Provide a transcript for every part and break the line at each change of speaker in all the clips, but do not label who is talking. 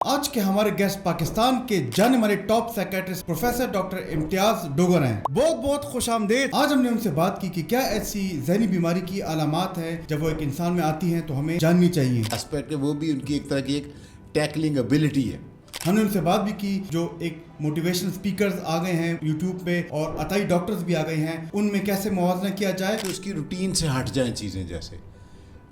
آج کے ہمارے گیسٹ پاکستان کے جانے مانے ٹاپ سائیکیٹرسٹ پروفیسر ڈاکٹر امتیاز ڈوگر ہیں. بہت بہت خوش آمدید. آج ہم نے ان سے بات کی کہ کیا ایسی ذہنی بیماری کی علامات ہیں جب وہ ایک انسان میں آتی ہیں تو ہمیں جاننی چاہیے.
اسپیکٹ وہ بھی ان کی ایک طرح کی ایک ٹیکلنگ ابیلٹی ہے.
ہم نے ان سے بات بھی کی جو ایک موٹیویشنل سپیکرز آ گئے ہیں یوٹیوب پہ اور عطائی ڈاکٹرز بھی آ گئے ہیں, ان میں کیسے موازنہ کیا جائے.
تو اس کی روٹین سے ہٹ جائیں چیزیں, جیسے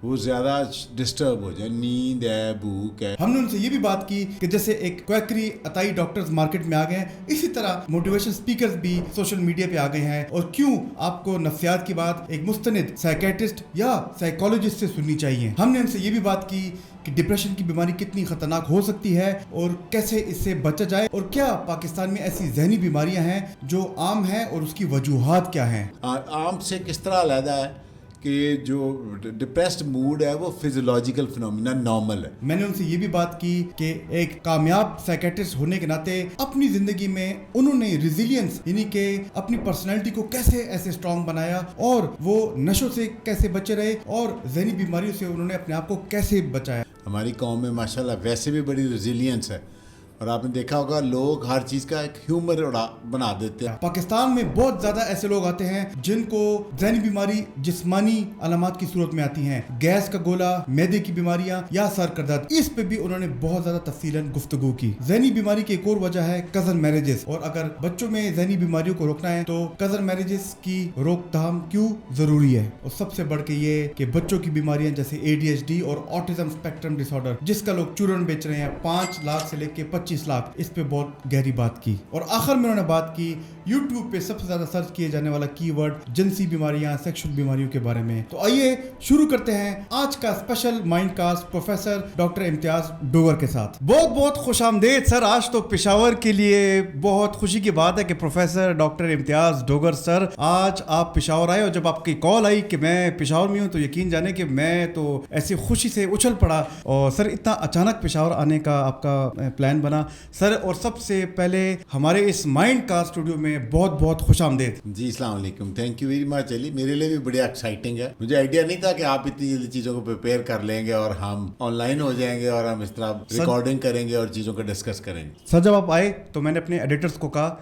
وہ زیادہ ڈسٹرب ہو جائے, نیند ہے, بھوک ہے.
ہم نے ان سے یہ بھی بات کی کہ جیسے ایک کویکری عطائی ڈاکٹرز مارکیٹ میں آ گئے ہیں, اسی طرح موٹیویشن سپیکرز بھی سوشل میڈیا پہ آ گئے ہیں, اور کیوں آپ کو نفسیات کی بات ایک مستند سائیکیٹرسٹ یا سائیکالوجسٹ سے سننی چاہیے. ہم نے ان سے یہ بھی بات کی کہ ڈپریشن کی بیماری کتنی خطرناک ہو سکتی ہے اور کیسے اس سے بچا جائے, اور کیا پاکستان میں ایسی ذہنی بیماریاں ہیں جو عام ہیں اور اس کی وجوہات کیا ہیں.
عام سے کس طرح علیحدہ ہے کہ جو ڈپریسڈ موڈ ہے وہ فزیولوجیکل فنومینا نارمل ہے.
میں نے ان سے یہ بھی بات کی کہ ایک کامیاب سائیکیٹرسٹ ہونے کے ناطے اپنی زندگی میں انہوں نے ریزیلینس یعنی کہ اپنی پرسنالٹی کو کیسے ایسے اسٹرانگ بنایا, اور وہ نشوں سے کیسے بچے رہے, اور ذہنی بیماریوں سے انہوں نے اپنے آپ کو کیسے بچایا.
ہماری قوم میں ماشاءاللہ ویسے بھی بڑی ریزیلینس ہے, اور آپ نے دیکھا ہوگا لوگ ہر چیز کا ایک ہیومر بنا دیتے ہیں.
پاکستان میں بہت زیادہ ایسے لوگ آتے ہیں جن کو ذہنی بیماری جسمانی علامات کی صورت میں آتی ہیں, گیس کا گولا, معدے کی بیماریاں یا سر کا درد. اس پہ بھی انہوں نے بہت زیادہ تفصیلاً گفتگو کی. ذہنی بیماری کی ایک اور وجہ ہے کزن میرجز, اور اگر بچوں میں ذہنی بیماریوں کو روکنا ہے تو کزن میرجز کی روک تھام کیوں ضروری ہے, اور سب سے بڑھ کے یہ کہ بچوں کی بیماریاں جیسے ADHD اور آٹزم اسپیکٹرم ڈس آرڈر جس کا لوگ چورن بیچ رہے ہیں 5 لاکھ سے لے کے 25 لاکھ, اس پہ بہت گہری بات کی. اور آخر میں انہوں نے بات کی یوٹیوب پہ سب سے زیادہ سرچ کیے جانے والا کی ورڈ جنسی بیماریاں, سیکشل بیماریوں کے بارے میں. تو آئیے شروع کرتے ہیں آج کا special mind cost professor doctor امتیاز ڈوگر کے ساتھ. بہت بہت خوش آمدید سر. آج تو پشاور کے لیے بہت خوشی کی بات ہے کہ پروفیسر ڈاکٹر امتیاز ڈوگر سر آج آپ پشاور آئے, اور جب آپ کی کال آئی کہ میں پشاور میں ہوں تو یقین جانے کہ میں تو ایسی خوشی سے اچھل پڑا. اور سر اتنا اچانک پشاور آنے کا آپ کا پلان بنا سر, اور سب سے پہلے ہمارے اس مائنڈ کا اسٹوڈیو میں بہت بہت خوش آمدید.
جی السلام علیکم, تھینک یو ویری مچ. علی میرے لیے بھی بڑی ایکسائٹنگ ہے, مجھے آئیڈیا نہیں تھا کہ آپ اتنی جلدی چیزوں کو پریپیئر کر لیں گے اور ہم آن لائن ہو جائیں گے اور ہم اس طرح ریکارڈنگ کریں گے اور چیزوں کو ڈسکس کریں گے.
سر جب آپ آئے تو میں نے اپنے ایڈیٹرز کو کہا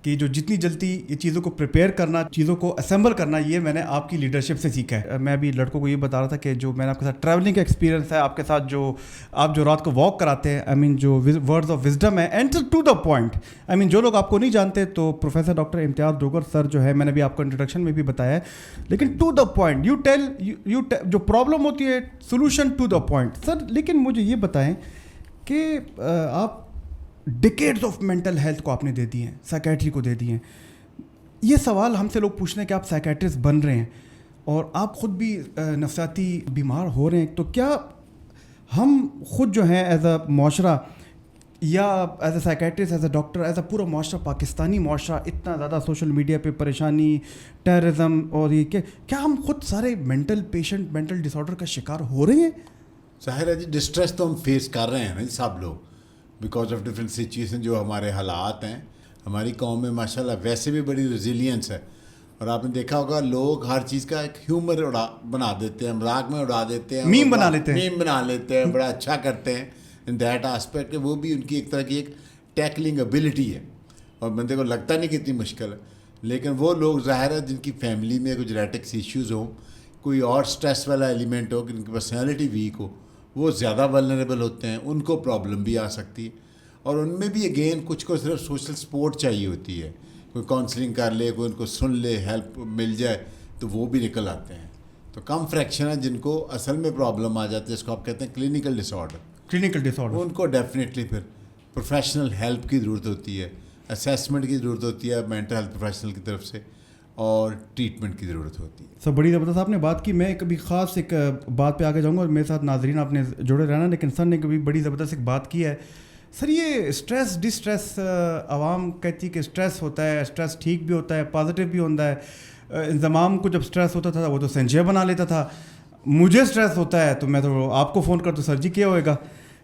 کہ جو جتنی جلدی یہ چیزوں کو پریپیئر کرنا, چیزوں کو اسمبل کرنا, یہ میں نے آپ کی لیڈرشپ سے سیکھا ہے. میں ابھی لڑکوں کو یہ بتا رہا تھا کہ جو میں نے آپ کے ساتھ ٹریولنگ کا ایکسپیرینس ہے, آپ کے ساتھ جو آپ جو رات کو واک کراتے ہیں, آئی مین جو ورڈز آف وزڈم ہے, اینڈ ٹو دا پوائنٹ. آئی مین جو لوگ آپ کو نہیں جانتے تو پروفیسر ڈاکٹر امتیاز ڈوگر سر جو ہے, میں نے بھی آپ کو انٹروڈکشن میں بھی بتایا ہے, لیکن to the point you tell جو پرابلم ہوتی ہے solution to the point. Sir لیکن مجھے یہ بتائیں کہ آپ ڈیکیڈز آف مینٹل ہیلتھ کو آپ نے دے دی ہیں, سائیکیٹری کو دے دی ہیں. یہ سوال ہم سے لوگ پوچھ رہے ہیں کہ آپ سائیکیٹرسٹ بن رہے ہیں اور آپ خود بھی نفسیاتی بیمار ہو رہے ہیں, تو کیا ہم خود جو ہیں ایز اے معاشرہ یا as a psychiatrist, as a doctor, as a پورا معاشرہ, پاکستانی معاشرہ اتنا زیادہ سوشل میڈیا پہ پریشانی, ٹیررزم, اور یہ کہ کیا ہم خود سارے مینٹل پیشنٹ, مینٹل ڈس آرڈر کا شکار ہو رہے ہیں؟
ظاہر ہے جی, ڈسٹریس تو ہم فیس کر رہے ہیں نا سب لوگ, بیکاز آف ڈفرینٹ سچویشن. جو ہمارے حالات ہیں, ہماری قوم میں ماشاءاللہ ویسے بھی بڑی ریزیلینس ہے, اور آپ نے دیکھا ہوگا لوگ ہر چیز کا ایک ہیومر بنا دیتے ہیں, مذاق میں اڑا دیتے ہیں,
میم بنا لیتے ہیں,
بڑا اچھا کرتے ہیں ان دیٹ آسپیکٹ. وہ بھی ان کی ایک طرح کی ایک ٹیکلنگ ابیلٹی ہے, اور بندے کو لگتا نہیں کہ اتنی مشکل ہے. لیکن وہ لوگ ظاہر ہے جن کی فیملی میں کوئی جینیٹکس ایشوز ہوں, کوئی اور سٹریس والا ایلیمنٹ ہو, جن کی پرسنالٹی ویک ہو, وہ زیادہ ولنریبل ہوتے ہیں, ان کو پرابلم بھی آ سکتی ہے. اور ان میں بھی اگین کچھ کو صرف سوشل سپورٹ چاہیے ہوتی ہے, کوئی کاؤنسلنگ کر لے, کوئی ان کو سن لے, ہیلپ مل جائے تو وہ بھی نکل آتے ہیں. تو کم فریکشن ہے جن کو اصل میں پرابلم آ جاتی ہے, اس کو آپ کہتے ہیں کلینکل ڈس آرڈر. ان کو ڈیفینیٹلی پھر پروفیشنل ہیلپ کی ضرورت ہوتی ہے, اسیسمنٹ کی ضرورت ہوتی ہے مینٹل ہیلتھ پروفیشنل کی طرف سے, اور ٹریٹمنٹ کی ضرورت ہوتی ہے.
سر بڑی زبردست آپ نے بات کی. میں کبھی خاص ایک بات پہ آگے جاؤں گا, اور میرے ساتھ ناظرین آپ نے جڑے رہنا, لیکن سر نے کبھی بڑی زبردست ایک بات کی ہے. سر یہ اسٹریس ڈسٹریس, عوام کہتی ہے کہ اسٹریس ہوتا ہے, اسٹریس ٹھیک بھی ہوتا ہے, پازیٹیو بھی ہوتا ہے. انضمام کو جب اسٹریس ہوتا تھا وہ تو سنجے بنا لیتا تھا, مجھے اسٹریس ہوتا ہے تو میں تو آپ کو فون کر تو سر جی کیا ہوئے گا.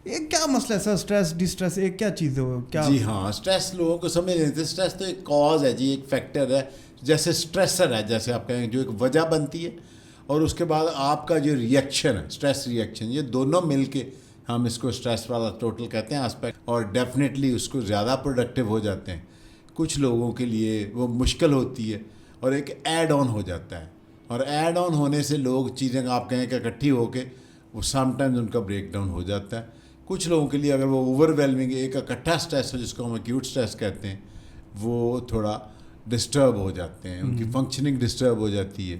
یہ کیا مسئلہ ہے سر, اسٹریس ڈسٹریس ایک کیا چیز ہے کیا؟
جی ہاں, اسٹریس لوگوں کو سمجھ نہیں تھے. اسٹریس تو ایک کاز ہے جی, ایک فیکٹر ہے, جیسے اسٹریسر ہے, جیسے آپ کہیں جو ایک وجہ بنتی ہے, اور اس کے بعد آپ کا جو ریئیکشن ہے, اسٹریس ریئیکشن, یہ دونوں مل کے ہم اس کو سٹریس والا ٹوٹل کہتے ہیں آسپیکٹ, اور ڈیفینیٹلی اس کو زیادہ پروڈکٹیو ہو جاتے ہیں. کچھ لوگوں کے لیے وہ مشکل ہوتی ہے اور ایک ایڈ آن ہو جاتا ہے, اور ایڈ آن ہونے سے لوگ چیزیں آپ کہیں کہ اکٹھی ہو کے وہ سم ٹائمز ان کا بریک ڈاؤن ہو جاتا ہے. کچھ لوگوں کے لیے اگر وہ اوور ویلمنگ ایک اکٹھا اسٹریس ہو جس کو ہم ایکیوٹ اسٹریس کہتے ہیں, وہ تھوڑا ڈسٹرب ہو جاتے ہیں, ان کی فنکشننگ ڈسٹرب ہو جاتی ہے,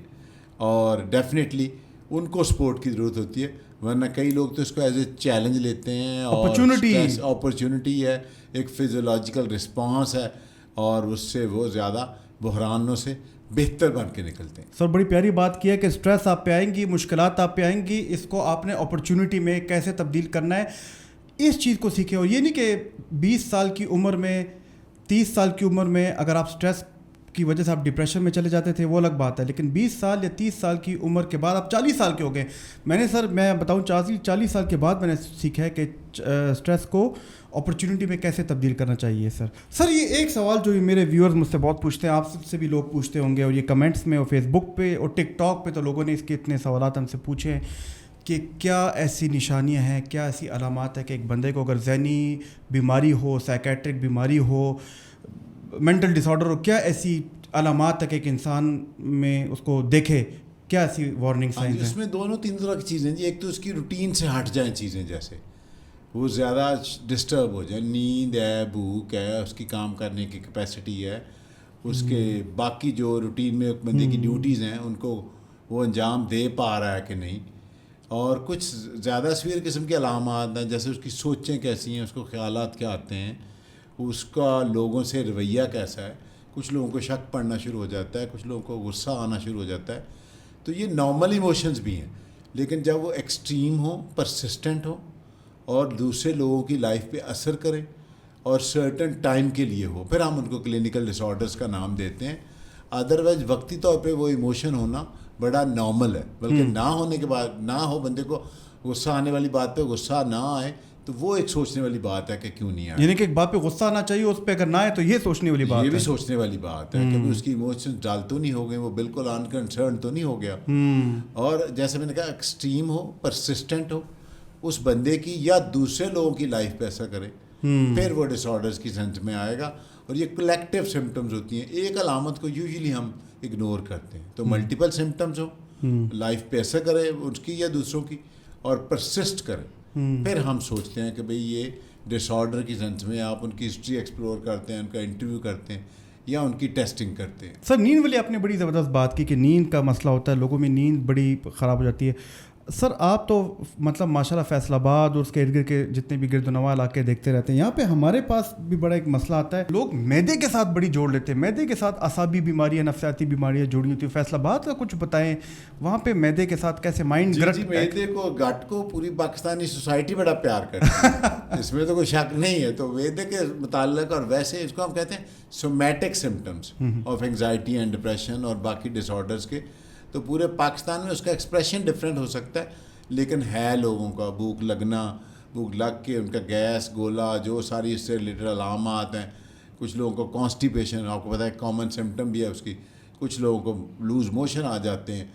اور ڈیفینیٹلی ان کو سپورٹ کی ضرورت ہوتی ہے. ورنہ کئی لوگ تو اس کو ایز اے چیلنج لیتے ہیں, اور اپرچونٹی ہے, ایک فزیولوجیکل رسپانس ہے, اور اس سے وہ زیادہ بحرانوں سے بہتر بن کے نکلتے ہیں.
سر بڑی پیاری بات کی ہے کہ سٹریس آپ پہ آئیں گی, مشکلات آپ پہ آئیں گی, اس کو آپ نے اپرچونٹی میں کیسے تبدیل کرنا ہے اس چیز کو سیکھیں. اور یہ نہیں کہ 20 سال کی عمر میں 30 سال کی عمر میں اگر آپ سٹریس کی وجہ سے آپ ڈپریشن میں چلے جاتے تھے وہ الگ بات ہے, لیکن 20 سال یا 30 سال کی عمر کے بعد آپ 40 سال کے ہو گئے. میں بتاؤں 40 سال کے بعد میں نے سیکھا ہے کہ سٹریس کو اپرچونٹی میں کیسے تبدیل کرنا چاہیے. سر یہ ایک سوال جو میرے ویورز مجھ سے بہت پوچھتے ہیں, آپ سے بھی لوگ پوچھتے ہوں گے, اور یہ کمنٹس میں اور فیس بک پہ اور ٹک ٹاک پہ تو لوگوں نے اس کے اتنے سوالات ہم سے پوچھے ہیں کہ کیا ایسی نشانیاں ہیں, کیا ایسی علامات ہیں کہ ایک بندے کو اگر ذہنی بیماری ہو, سائیکیٹرک بیماری ہو, مینٹل ڈس آرڈر ہو, کیا ایسی علامات ہے کہ ایک انسان میں اس کو دیکھے, کیا ایسی وارننگ سائنز ہیں؟
اس میں 2-3 طرح کی چیزیں جی. ایک تو اس کی روٹین سے ہٹ جائیں چیزیں, جیسے وہ زیادہ ڈسٹرب ہو جائے, نیند ہے, بھوک ہے, اس کی کام کرنے کی کیپیسٹی ہے, اس کے باقی جو روٹین میں ایک بندے کی ڈیوٹیز ہیں ان کو وہ انجام دے پا رہا ہے کہ نہیں. اور کچھ زیادہ سویر قسم کے علامات ہیں, جیسے اس کی سوچیں کیسی ہیں, اس کو خیالات کیا آتے ہیں, اس کا لوگوں سے رویہ کیسا ہے. کچھ لوگوں کو شک پڑنا شروع ہو جاتا ہے, کچھ لوگوں کو غصہ آنا شروع ہو جاتا ہے. تو یہ نارمل ایموشنز بھی ہیں, لیکن جب وہ ایکسٹریم ہوں, پرسسٹنٹ ہوں, اور دوسرے لوگوں کی لائف پہ اثر کریں, اور سرٹن ٹائم کے لیے ہو, پھر ہم ان کو کلینکل ڈس آرڈرز کا نام دیتے ہیں. ادروائز وقتی طور پہ وہ ایموشن ہونا بڑا نارمل ہے, بلکہ نہ ہونے کے بعد نہ ہو, بندے کو غصہ آنے والی بات پہ غصہ نہ آئے تو وہ ایک سوچنے والی بات ہے کہ کیوں نہیں آیا.
یعنی کہ ایک بات پہ غصہ آنا چاہیے, اس پہ اگر نہ آئے تو یہ سوچنے والی بات ہے,
یہ بھی سوچنے والی بات ہے کہ اس کی ایموشن ڈال تو نہیں ہو گئے, وہ بالکل انکنسرن تو نہیں ہو گیا. اور جیسے میں نے کہا ایکسٹریم ہو, پرسسٹنٹ ہو, اس بندے کی یا دوسرے لوگوں کی لائف پہ ایسا کرے, پھر وہ ڈس آرڈرز کی سینس میں آئے گا. اور یہ کلیکٹیو سمٹمز ہوتی ہیں, ایک علامت کو یوزلی ہم اگنور کرتے ہیں. تو ملٹیپل سمٹمز ہو, لائف پہ ایسا کرے اس کی یا دوسروں کی, اور پرسسٹ کرے, پھر ہم سوچتے ہیں کہ بھئی یہ ڈس آرڈر کی سینس میں آپ ان کی ہسٹری ایکسپلور کرتے ہیں, ان کا انٹرویو کرتے ہیں, یا ان کی ٹیسٹنگ کرتے ہیں.
سر نیند والی آپ نے بڑی زبردست بات کی کہ نیند کا مسئلہ ہوتا ہے, لوگوں میں نیند بڑی خراب ہو جاتی ہے. سر آپ تو مطلب ماشاءاللہ فیصل آباد اور اس کے ارد گرد کے جتنے بھی گرد و نواح علاقے دیکھتے رہتے ہیں, یہاں پہ ہمارے پاس بھی بڑا ایک مسئلہ آتا ہے, لوگ معدے کے ساتھ بڑی جوڑ لیتے ہیں, معدے کے ساتھ اعصابی بیماریاں, نفسیاتی بیماریاں جوڑی ہوتی ہیں. فیصل آباد کا کچھ بتائیں, وہاں پہ معدے کے ساتھ کیسے مائنڈ
معدے کو گٹ کو پوری پاکستانی سوسائٹی بڑا پیار کرتی ہے, اس میں تو کوئی شک نہیں ہے. تو معدے کے متعلق, اور ویسے اس کو ہم کہتے ہیں somatic symptoms of anxiety and depression اور باقی ڈس آرڈرس کے, تو پورے پاکستان میں اس کا ایکسپریشن ڈفرینٹ ہو سکتا ہے, لیکن ہے لوگوں کا بھوک لگنا, بھوک لگ کے ان کا گیس گولا, جو ساری اس سے ریلیٹڈ علامات ہیں. کچھ لوگوں کو کانسٹیپیشن, آپ کو پتہ ہے کامن سمٹم بھی ہے اس کی. کچھ لوگوں کو لوز موشن آ جاتے ہیں,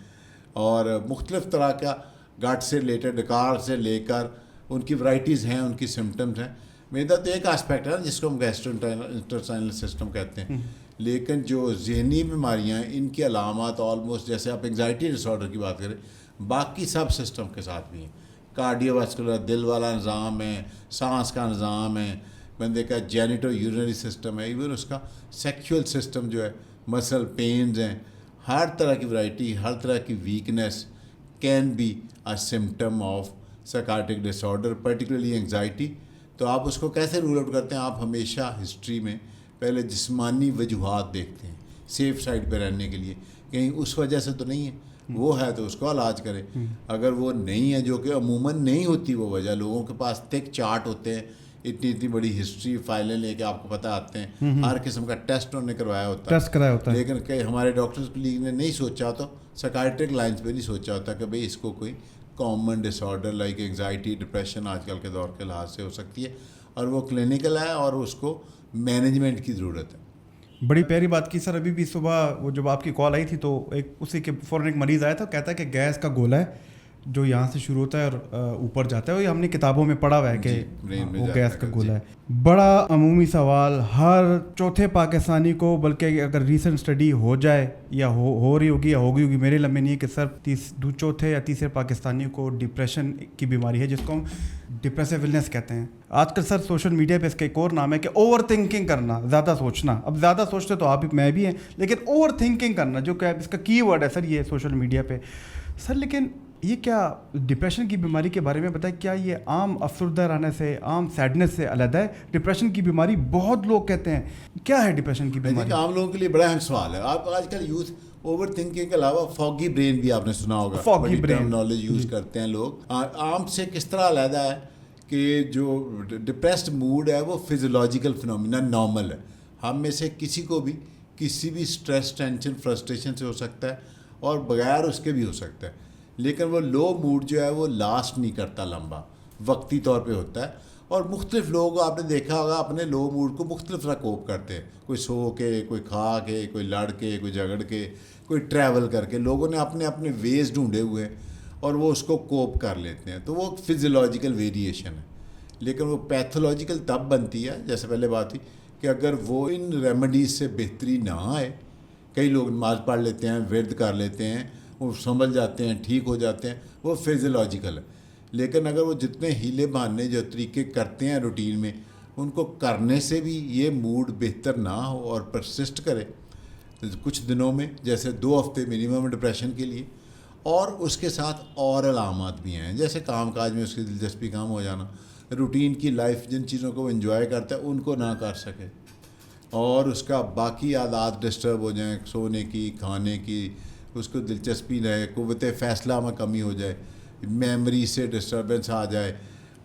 اور مختلف طرح کا گٹ سے ریلیٹڈ ڈکار سے لے کر ان کی ورائٹیز ہیں, ان کی سمٹمز ہیں. معدہ تو ایک آسپیکٹ ہے جس کو ہم گیسٹرو سسٹم کہتے ہیں, لیکن جو ذہنی بیماریاں ہیں ان کی علامات آلموسٹ, جیسے آپ انگزائٹی ڈس آرڈر کی بات کریں, باقی سب سسٹم کے ساتھ بھی ہیں. کارڈیو واسکولر, دل والا نظام ہے, سانس کا نظام ہے, بندے کا جینیٹو یورینری سسٹم ہے, ایون اس کا سیکشول سسٹم جو ہے, مسل پینز ہیں, ہر طرح کی ورائٹی, ہر طرح کی weakness can be a symptom of psychiatric disorder, particularly anxiety. تو آپ اس کو کیسے رول آؤٹ کرتے ہیں؟ آپ ہمیشہ ہسٹری میں پہلے جسمانی وجوہات دیکھتے ہیں, سیف سائڈ پہ رہنے کے لیے, کہیں اس وجہ سے تو نہیں ہے. وہ ہے تو اس کو علاج کرے. اگر وہ نہیں ہے, جو کہ عموماً نہیں ہوتی وہ وجہ, لوگوں کے پاس تک چارٹ ہوتے ہیں, اتنی بڑی ہسٹری فائلیں لے کے آپ کو پتہ آتے ہیں, ہر قسم کا ٹیسٹ انہوں نے کروایا ہوتا ہے, لیکن کہ ہمارے ڈاکٹرز کلیگ نے نہیں سوچا تو سائیکائٹرک لائنس پہ نہیں سوچا ہوتا کہ بھئی اس کو کوئی کامن ڈس آرڈر لائک انگزائٹی ڈپریشن آج کل کے دور کے لحاظ سے ہو سکتی ہے, اور وہ کلینکل ہے, اور اس کو مینجمنٹ کی ضرورت ہے.
بڑی پیاری بات کی سر. ابھی بھی صبح وہ جب آپ کی کال آئی تھی تو ایک اسی کے فوراً ایک مریض آیا تھا, کہتا ہے کہ گیس کا گولا ہے, جو یہاں سے شروع ہوتا ہے اور اوپر جاتا ہے, وہ ہم نے کتابوں میں پڑھا ہوا ہے کہ وہ گیس کا گولا ہے. بڑا عمومی سوال, ہر چوتھے پاکستانی کو, بلکہ اگر ریسنٹ اسٹڈی ہو جائے یا ہو رہی ہوگی یا ہوگی میرے لمحے نہیں ہے کہ سر چوتھے یا تیسرے پاکستانی کو ڈپریشن کی بیماری ہے, جس کو ہم ڈپریسو النس کہتے ہیں. آج کل سر سوشل میڈیا پہ اس کا ایک اور نام ہے کہ اوور تھنکنگ کرنا, زیادہ سوچنا. اب زیادہ سوچتے تو آپ بھی میں بھی ہیں, لیکن اوور تھنکنگ کرنا جو کہ اس کا کی ورڈ ہے سر یہ سوشل میڈیا پہ. سر لیکن یہ کیا ڈپریشن کی بیماری کے بارے میں بتائیں, کیا یہ عام افسردہ رہنے سے, عام سیڈنس سے علیحدہ ہے؟ ڈپریشن کی بیماری بہت لوگ کہتے ہیں, کیا ہے ڈپریشن کی بیماری؟
عام لوگوں کے لیے بڑا اہم سوال ہے. آپ آج کل یوتھ اوور تھنکنگ کے علاوہ فاگی برین بھی آپ نے سنا ہوگا,
فاگی برین
نالج یوز کرتے ہیں لوگ. عام سے کس طرح علیحدہ ہے کہ جو ڈپریسڈ موڈ ہے وہ فزیولوجیکل فنومینا نارمل ہے. ہم میں سے کسی کو بھی کسی بھی اسٹریس, ٹینشن, فرسٹریشن سے ہو سکتا ہے اور بغیر اس کے بھی ہو سکتا ہے, لیکن وہ لو موڈ جو ہے وہ لاسٹ نہیں کرتا, لمبا وقتی طور پہ ہوتا ہے. اور مختلف لوگ آپ نے دیکھا ہوگا اپنے لو موڈ کو مختلف طرح کوپ کرتے ہیں, کوئی سو کے, کوئی کھا کے, کوئی لڑ کے, کوئی جھگڑ کے, کوئی ٹریول کر کے. لوگوں نے اپنے اپنے ویز ڈھونڈے ہوئے ہیں اور وہ اس کو کوپ کر لیتے ہیں. تو وہ فزیولوجیکل ویریشن ہے, لیکن وہ پیتھولوجیکل تب بنتی ہے, جیسے پہلے بات تھی, کہ اگر وہ ان ریمیڈیز سے بہتری نہ آئے. کئی لوگ نماز پڑھ لیتے ہیں, ورد کر لیتے ہیں, وہ سنبھل جاتے ہیں, ٹھیک ہو جاتے ہیں, وہ فزیولوجیکل ہے. لیکن اگر وہ جتنے ہیلے بہانے جو طریقے کرتے ہیں روٹین میں, ان کو کرنے سے بھی یہ موڈ بہتر نہ ہو اور پرسسٹ کرے کچھ دنوں میں, جیسے 2 ہفتے منیمم ڈپریشن کے لیے, اور اس کے ساتھ اور علامات بھی ہیں, جیسے کام کاج میں اس کی دلچسپی کم ہو جانا, روٹین کی لائف جن چیزوں کو وہ انجوائے کرتا ہے ان کو نہ کر سکے, اور اس کا باقی عادات ڈسٹرب ہو جائیں, سونے کی, کھانے کی, اس کو دلچسپی رہے, قوت فیصلہ میں کمی ہو جائے, میموری سے ڈسٹربنس آ جائے,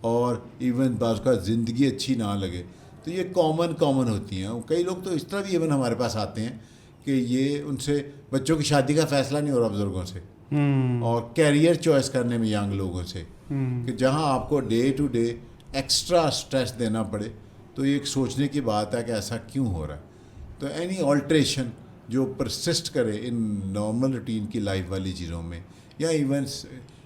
اور ایون بعض کا زندگی اچھی نہ لگے. تو یہ کامن ہوتی ہیں. کئی لوگ تو اس طرح بھی ایون ہمارے پاس آتے ہیں کہ یہ ان سے بچوں کی شادی کا فیصلہ نہیں ہو رہا بزرگوں سے, اور کیریئر چوائس کرنے میں ینگ لوگوں سے, کہ جہاں آپ کو day to day extra stress دینا پڑے, تو یہ ایک سوچنے کی بات ہے کہ ایسا کیوں ہو رہا ہے. تو اینی آلٹریشن جو پرسسٹ کرے ان نارمل روٹین کی لائف والی چیزوں میں, یا ایون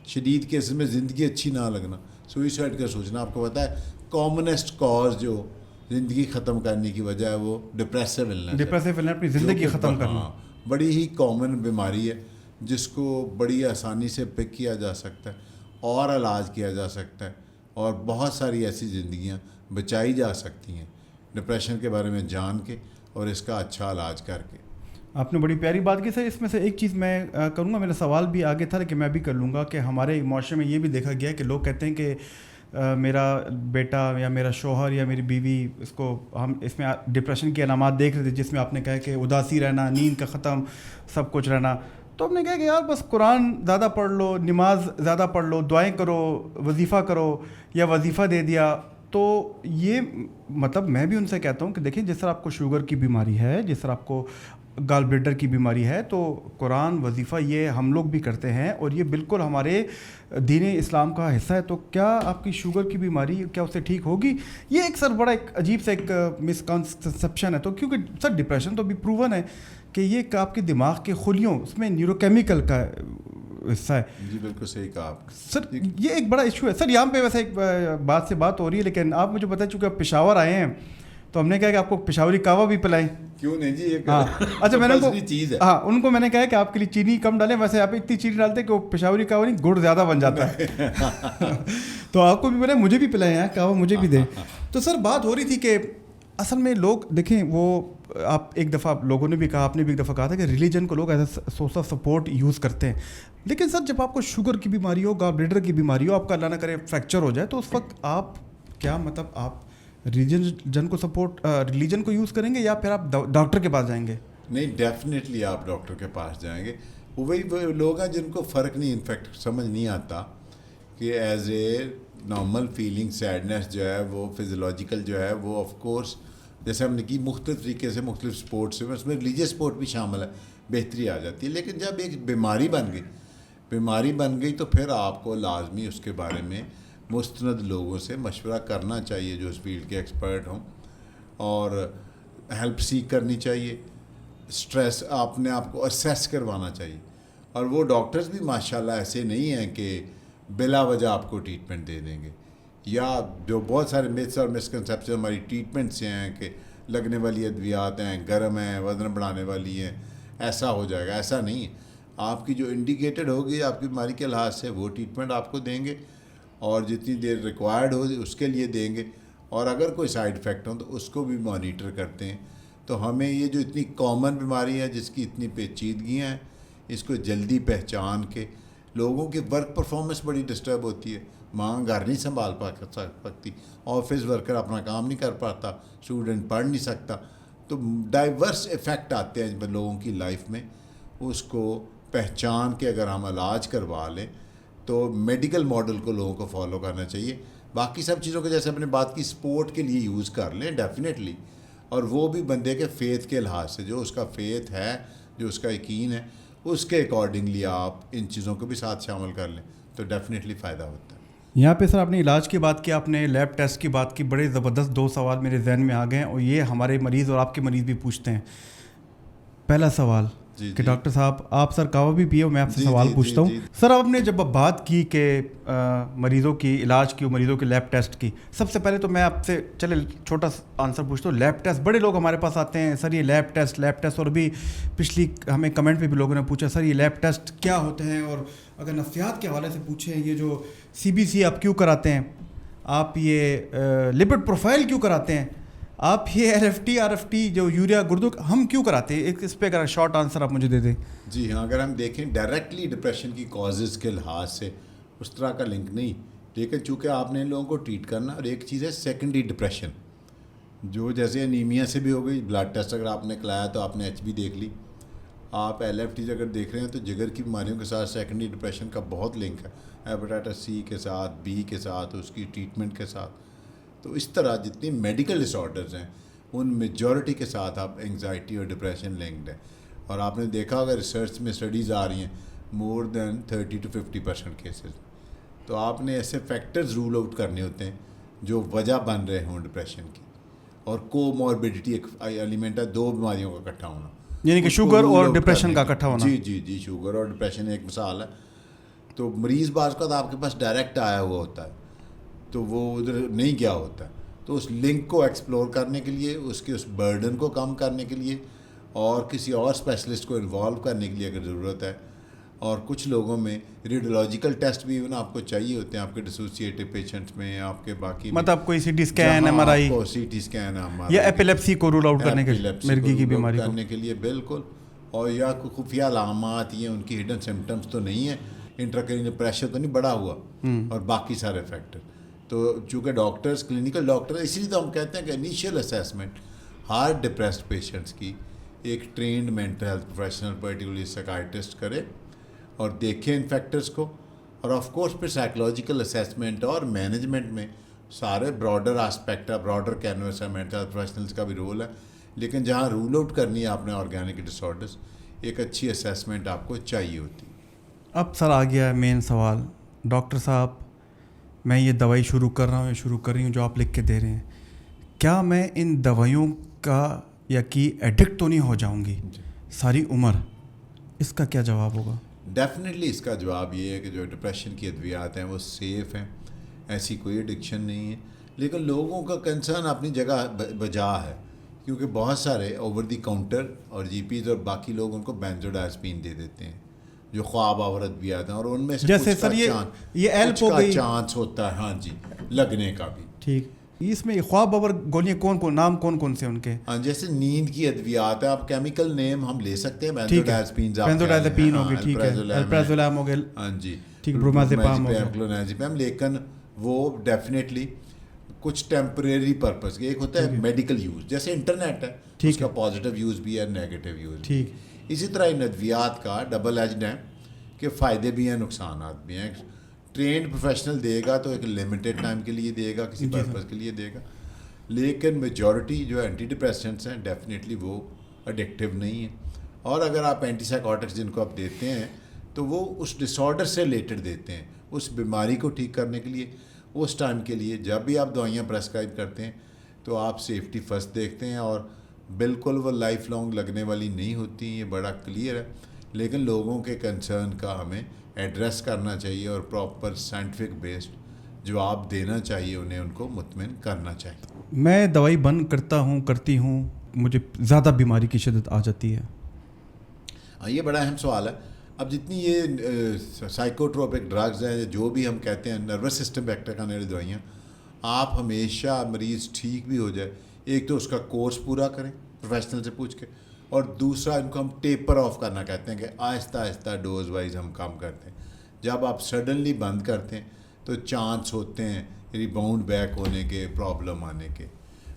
شدید کیسز میں زندگی اچھی نہ لگنا, سوئسائڈ کا سوچنا, آپ کو پتہ ہے کامنسٹ کاز جو زندگی ختم کرنے کی وجہ ہے وہ ڈپریسو النس,
اپنی زندگی ختم کرنا.
بڑی ہی کامن بیماری ہے جس کو بڑی آسانی سے پک کیا جا سکتا ہے اور علاج کیا جا سکتا ہے, اور بہت ساری ایسی زندگیاں بچائی جا سکتی ہیں ڈپریشن کے بارے میں جان کے اور اس کا اچھا علاج کر کے.
آپ نے بڑی پیاری بات کی سر. اس میں سے ایک چیز میں کروں گا, میرا سوال بھی آگے تھا لیکن میں بھی کر لوں گا, کہ ہمارے معاشرے میں یہ بھی دیکھا گیا ہے کہ لوگ کہتے ہیں کہ میرا بیٹا یا میرا شوہر یا میری بیوی, اس کو ہم اس میں ڈپریشن کی علامات دیکھ رہے تھے, جس میں آپ نے کہا کہ اداسی رہنا, نیند کا ختم, سب کچھ رہنا. تو ہم نے کہا کہ یار بس قرآن زیادہ پڑھ لو, نماز زیادہ پڑھ لو, دعائیں کرو, وظیفہ کرو, یا وظیفہ دے دیا. تو یہ مطلب میں بھی ان سے کہتا ہوں کہ دیکھیں, جس طرح آپ کو شوگر کی بیماری ہے, جس طرح آپ کو گال بلیڈر کی بیماری ہے, تو قرآن, وظیفہ یہ ہم لوگ بھی کرتے ہیں, اور یہ بالکل ہمارے دین اسلام کا حصہ ہے. تو کیا آپ کی شوگر کی بیماری کیا اس سے ٹھیک ہوگی؟ یہ ایک سر بڑا ایک عجیب سا ایک مسکنسیپشن ہے. تو کیونکہ سر ڈپریشن تو بھی پروون ہے کہ یہ آپ کے دماغ کے خلیوں, اس میں نیوروکیمیکل کا حصہ ہے.
جی بالکل صحیح کہا آپ
سر. یہ ایک بڑا ایشو ہے سر. یہاں پہ ویسے ایک بات سے بات ہو رہی ہے, لیکن آپ مجھے بتا, چونکہ آپ پشاور آئے ہیں تو ہم نے کہا کہ آپ کو پشاوری کہوہ بھی پلائیں.
کیوں نہیں جی, ایک
اچھا میں نے
چیز ہے.
ہاں, ان کو میں نے کہا کہ آپ کے لیے چینی کم ڈالیں. ویسے آپ اتنی چینی ڈالتے کہ وہ پشاوری کہوہ نہیں, گڑ زیادہ بن جاتا ہے. تو آپ کو بھی بولے, مجھے بھی پلائیں ہیں کہوہ, مجھے بھی دیں. تو سر بات ہو رہی تھی کہ اصل میں لوگ دیکھیں, وہ آپ ایک دفعہ لوگوں نے بھی کہا, آپ نے بھی ایک دفعہ کہا تھا کہ ریلیجن کو لوگ as a source of support use کرتے ہیں. لیکن سر جب آپ کو شوگر کی بیماری ہو, گال بلیڈر کی بیماری ہو, آپ کا اللہ نہ کرے فریکچر ہو جائے, تو اس وقت آپ کیا مطلب آپ ریلیجن کو سپورٹ, ریلیجن کو یوز کریں گے, یا پھر آپ ڈاکٹر کے پاس جائیں گے؟
نہیں, ڈیفینیٹلی آپ ڈاکٹر کے پاس جائیں گے. وہی لوگ ہیں جن کو فرق نہیں, انفیکٹ سمجھ نہیں آتا کہ as a normal feeling sadness جو ہے وہ فزیولوجیکل جو ہے وہ آف کورس, جیسے ہم نے کی مختلف طریقے سے مختلف اسپورٹس میں, اس میں ریلیجیس اسپورٹ بھی شامل ہے, بہتری آ جاتی ہے. لیکن جب ایک بیماری بن گئی تو پھر آپ کو لازمی اس کے بارے میں مستند لوگوں سے مشورہ کرنا چاہیے جو اس فیلڈ کے ایکسپرٹ ہوں, اور ہیلپ سیک کرنی چاہیے. اسٹریس آپ نے آپ کو اسیس کروانا چاہیے. اور وہ ڈاکٹرز بھی ماشاءاللہ ایسے نہیں ہیں کہ بلا وجہ آپ کو ٹریٹمنٹ دے دیں گے. یا جو بہت سارے متس اور مسکنسیپشن ہماری ٹریٹمنٹ سے ہیں کہ لگنے والی ادویات ہیں, گرم ہیں, وزن بڑھانے والی ہیں, ایسا ہو جائے گا. ایسا نہیں ہے. آپ کی جو انڈیکیٹڈ ہوگی آپ کی بیماری کے لحاظ سے وہ ٹریٹمنٹ آپ کو دیں گے, اور جتنی دیر ریکوائرڈ ہو اس کے لیے دیں گے. اور اگر کوئی سائیڈ افیکٹ ہوں تو اس کو بھی مانیٹر کرتے ہیں. تو ہمیں یہ جو اتنی کامن بیماری ہے جس کی اتنی پیچیدگیاں ہیں, اس کو جلدی پہچان کے لوگوں کی ورک پرفارمنس بڑی ڈسٹرب ہوتی ہے. ماں گھر نہیں سنبھال سکتی, آفس ورکر اپنا کام نہیں کر پاتا, اسٹوڈنٹ پڑھ نہیں سکتا. تو ڈائیورس افیکٹ آتے ہیں لوگوں کی لائف میں. اس کو پہچان کے اگر ہم علاج کروا لیں تو میڈیکل ماڈل کو لوگوں کو فالو کرنا چاہیے. باقی سب چیزوں کو جیسے اپ نے بات کی سپورٹ کے لیے یوز کر لیں ڈیفینیٹلی, اور وہ بھی بندے کے فیتھ کے لحاظ سے, جو اس کا فیتھ ہے, جو اس کا یقین ہے, اس کے اکارڈنگلی آپ ان چیزوں کو بھی ساتھ شامل کر لیں تو ڈیفینیٹلی فائدہ ہوتا ہے.
یہاں پہ سر آپ نے علاج کی بات کی, آپ نے لیب ٹیسٹ کی بات کی, بڑے زبردست 2 سوال میرے ذہن میں آ گئے ہیں اور یہ ہمارے مریض اور آپ کے مریض بھی پوچھتے ہیں. پہلا سوال کہ ڈاکٹر صاحب آپ سر کعوہ بھی پیے, میں آپ سے سوال پوچھتا ہوں. سر آپ نے جب بات کی کہ مریضوں کی علاج کی, مریضوں کے لیب ٹیسٹ کی, سب سے پہلے تو میں آپ سے چلے چھوٹا آنسر پوچھتا ہوں. لیب ٹیسٹ, بڑے لوگ ہمارے پاس آتے ہیں سر یہ لیب ٹیسٹ, اور ابھی پچھلی ہمیں کمنٹ پہ بھی لوگوں نے پوچھا سر یہ لیب ٹیسٹ کیا ہوتے ہیں, اور اگر نفسیات کے حوالے سے پوچھیں یہ جو CBC آپ کیوں کراتے ہیں, آپ یہ لپڈ پروفائل کیوں کراتے ہیں, آپ یہ LFT RFT جو یوریا گردوں ہم کیوں کراتے ہیں, اس پہ اگر شارٹ آنسر آپ مجھے دے دیں.
جی ہاں, اگر ہم دیکھیں ڈائریکٹلی ڈپریشن کی کازز کے لحاظ سے اس طرح کا لنک نہیں, لیکن چونکہ آپ نے ان لوگوں کو ٹریٹ کرنا. اور ایک چیز ہے سیکنڈری ڈپریشن, جو جیسے انیمیا سے بھی ہو گئی, بلڈ ٹیسٹ اگر آپ نے کرایا تو آپ نے HB دیکھ لی. آپ LFT اگر دیکھ رہے ہیں تو جگر کی بیماریوں کے ساتھ سیکنڈری ڈپریشن کا بہت لنک ہے, ہیپاٹائٹس C کے ساتھ, B کے ساتھ, اس کی ٹریٹمنٹ کے ساتھ. تو اس طرح جتنی میڈیکل ڈس آرڈرز ہیں ان میجورٹی کے ساتھ آپ انگزائٹی اور ڈپریشن لنکڈ ہے. اور آپ نے دیکھا ہوگا ریسرچ میں اسٹڈیز آ رہی ہیں مور دین 30 to 50% کیسز. تو آپ نے ایسے فیکٹرز رول آؤٹ کرنے ہوتے ہیں جو وجہ بن رہے ہوں ڈپریشن کی. اور کو موربیڈیٹی ایک ایلیمنٹ ہے, 2 بیماریوں کا اکٹھا ہونا,
یعنی کہ شوگر اور ڈپریشن کا اکٹھا ہونا.
جی شوگر اور ڈپریشن ایک مثال ہے. تو مریض بعض کا آپ کے پاس ڈائریکٹ آیا ہوا ہوتا ہے تو وہ ادھر نہیں گیا ہوتا ہے. تو اس لنک کو ایکسپلور کرنے کے لیے, اس کے اس برڈن کو کم کرنے کے لیے, اور کسی اور اسپیشلسٹ کو انوالو کرنے کے لیے اگر ضرورت ہے. اور کچھ لوگوں میں ریڈیولوجیکل ٹیسٹ بھی آپ کو چاہیے ہوتے ہیں, آپ کے ڈسوسیٹیو پیشنٹس میں, آپ کے باقی
مطلب کوئی CT scan, MRI,
CT scan
یا ایپیلیپسی کو رول آؤٹ کرنے کے لیے, مرگی کی بیماری
کرنے کے لیے بالکل. اور یا کوئی خفیہ علامات, یہ ان کی ہڈن سمٹمس تو نہیں ہے, انٹراکرینیل پریشر تو نہیں بڑھا ہوا, اور باقی سارے فیکٹر. تو چونکہ ڈاکٹرز, کلینکل ڈاکٹر, اس لیے تو ہم کہتے ہیں کہ انیشیل اسیسمنٹ ہر ڈپریسڈ پیشنٹس کی ایک trained mental health professional, particularly psychiatrist کرے اور دیکھیں ان فیکٹرز کو. اور آف کورس پھر سائیکولوجیکل اسیسمنٹ اور مینجمنٹ میں سارے براڈر آسپیکٹ ہے, براڈر کینوس ہے, مینٹل ہیلتھ پروفیشنلز کا بھی رول ہے. لیکن جہاں رول آؤٹ کرنی ہے آپ نے آرگینک ڈس آرڈرز, ایک اچھی اسیسمنٹ آپ کو چاہیے ہوتی.
اب سر آ گیا ہے مین سوال, ڈاکٹر صاحب میں یہ دوائی شروع کر رہا ہوں یا شروع کر رہی ہوں جو آپ لکھ کے دے رہے ہیں, کیا میں ان دوائیوں کا یا کی ایڈکٹ تو نہیں ہو جاؤں گی ساری عمر؟ اس کا کیا جواب ہوگا؟
ڈیفینیٹلی اس کا جواب یہ ہے کہ جو ڈپریشن کی ادویات ہیں وہ سیف ہیں, ایسی کوئی ایڈکشن نہیں ہے. لیکن لوگوں کا کنسرن اپنی جگہ بجا ہے, کیونکہ بہت سارے اوور دی کاؤنٹر اور GPs اور باقی لوگ ان کو بینزوڈازپین دے دیتے ہیں جو خواب آور ادویات ہیں, اور ان میں سے
جیسے سر یہ ایلپ ہو گئی,
چانس ہوتا ہے ہاں جی لگنے کا بھی.
ٹھیک, اس میں خواب آور گولیاں نام کون سے ان کے؟
ہاں, جیسے نیند کی ادویات ہیں, آپ کیمیکل نیم ہم لے سکتے ہیں,
بینزوڈازپین ہو گئی, ٹھیک ہے, الپرازولام ہو گیا,
ہاں جی
ٹھیک, برومازیپام ہو گیا,
کلونازیپام. لیکن وہ ڈیفینیٹلی کچھ ٹیمپریری پرپز کے, ایک ہوتا ہے میڈیکل یوز, جیسے انٹرنیٹ ہے, اس کا پازیٹیو یوز بھی ہے, نیگیٹو یوز.
ٹھیک,
اسی طرح ان ادویات کا ڈبل ایجڈ ہے کہ فائدے بھی ہیں, نقصانات بھی ہیں. ٹرینڈ پروفیشنل دے گا تو ایک لمیٹیڈ ٹائم کے لیے دے گا, کسی پرپز کے لیے دے گا. لیکن میجورٹی جو اینٹی ڈپریسنٹس ہیں ڈیفینیٹلی وہ اڈکٹیو نہیں ہیں. اور اگر آپ اینٹی سائیکوٹکس جن کو آپ دیتے ہیں تو وہ اس ڈس آرڈر سے ریلیٹڈ دیتے ہیں, اس بیماری کو ٹھیک کرنے کے لیے, اس ٹائم کے لیے. جب بھی آپ دوائیاں پرسکرائب کرتے ہیں تو آپ سیفٹی فرسٹ دیکھتے ہیں, اور بالکل وہ لائف لانگ لگنے والی نہیں ہوتی, یہ بڑا کلیئر ہے. لیکن لوگوں کے کنسرن کا ہمیں ایڈریس کرنا چاہیے اور پراپر سائنٹیفک بیسڈ جواب دینا چاہیے انہیں, ان کو مطمئن کرنا چاہیے.
میں دوائی بند کرتی ہوں مجھے زیادہ بیماری کی شدت آ جاتی ہے.
یہ بڑا اہم سوال ہے. اب جتنی یہ سائیکوٹروپک ڈرگز ہیں, جو بھی ہم کہتے ہیں نروس سسٹم پہ ایکٹ کرنے والی دوائیاں, آپ ہمیشہ مریض ٹھیک بھی ہو جائے, ایک تو اس کا کورس پورا کریں پروفیشنل سے پوچھ کے, اور دوسرا ان کو ہم ٹیپر آف کرنا کہتے ہیں کہ آہستہ آہستہ ڈوز وائز ہم کم کرتے ہیں. جب آپ سڈنلی بند کرتے ہیں تو چانس ہوتے ہیں ریباؤنڈ بیک ہونے کے, پرابلم آنے کے.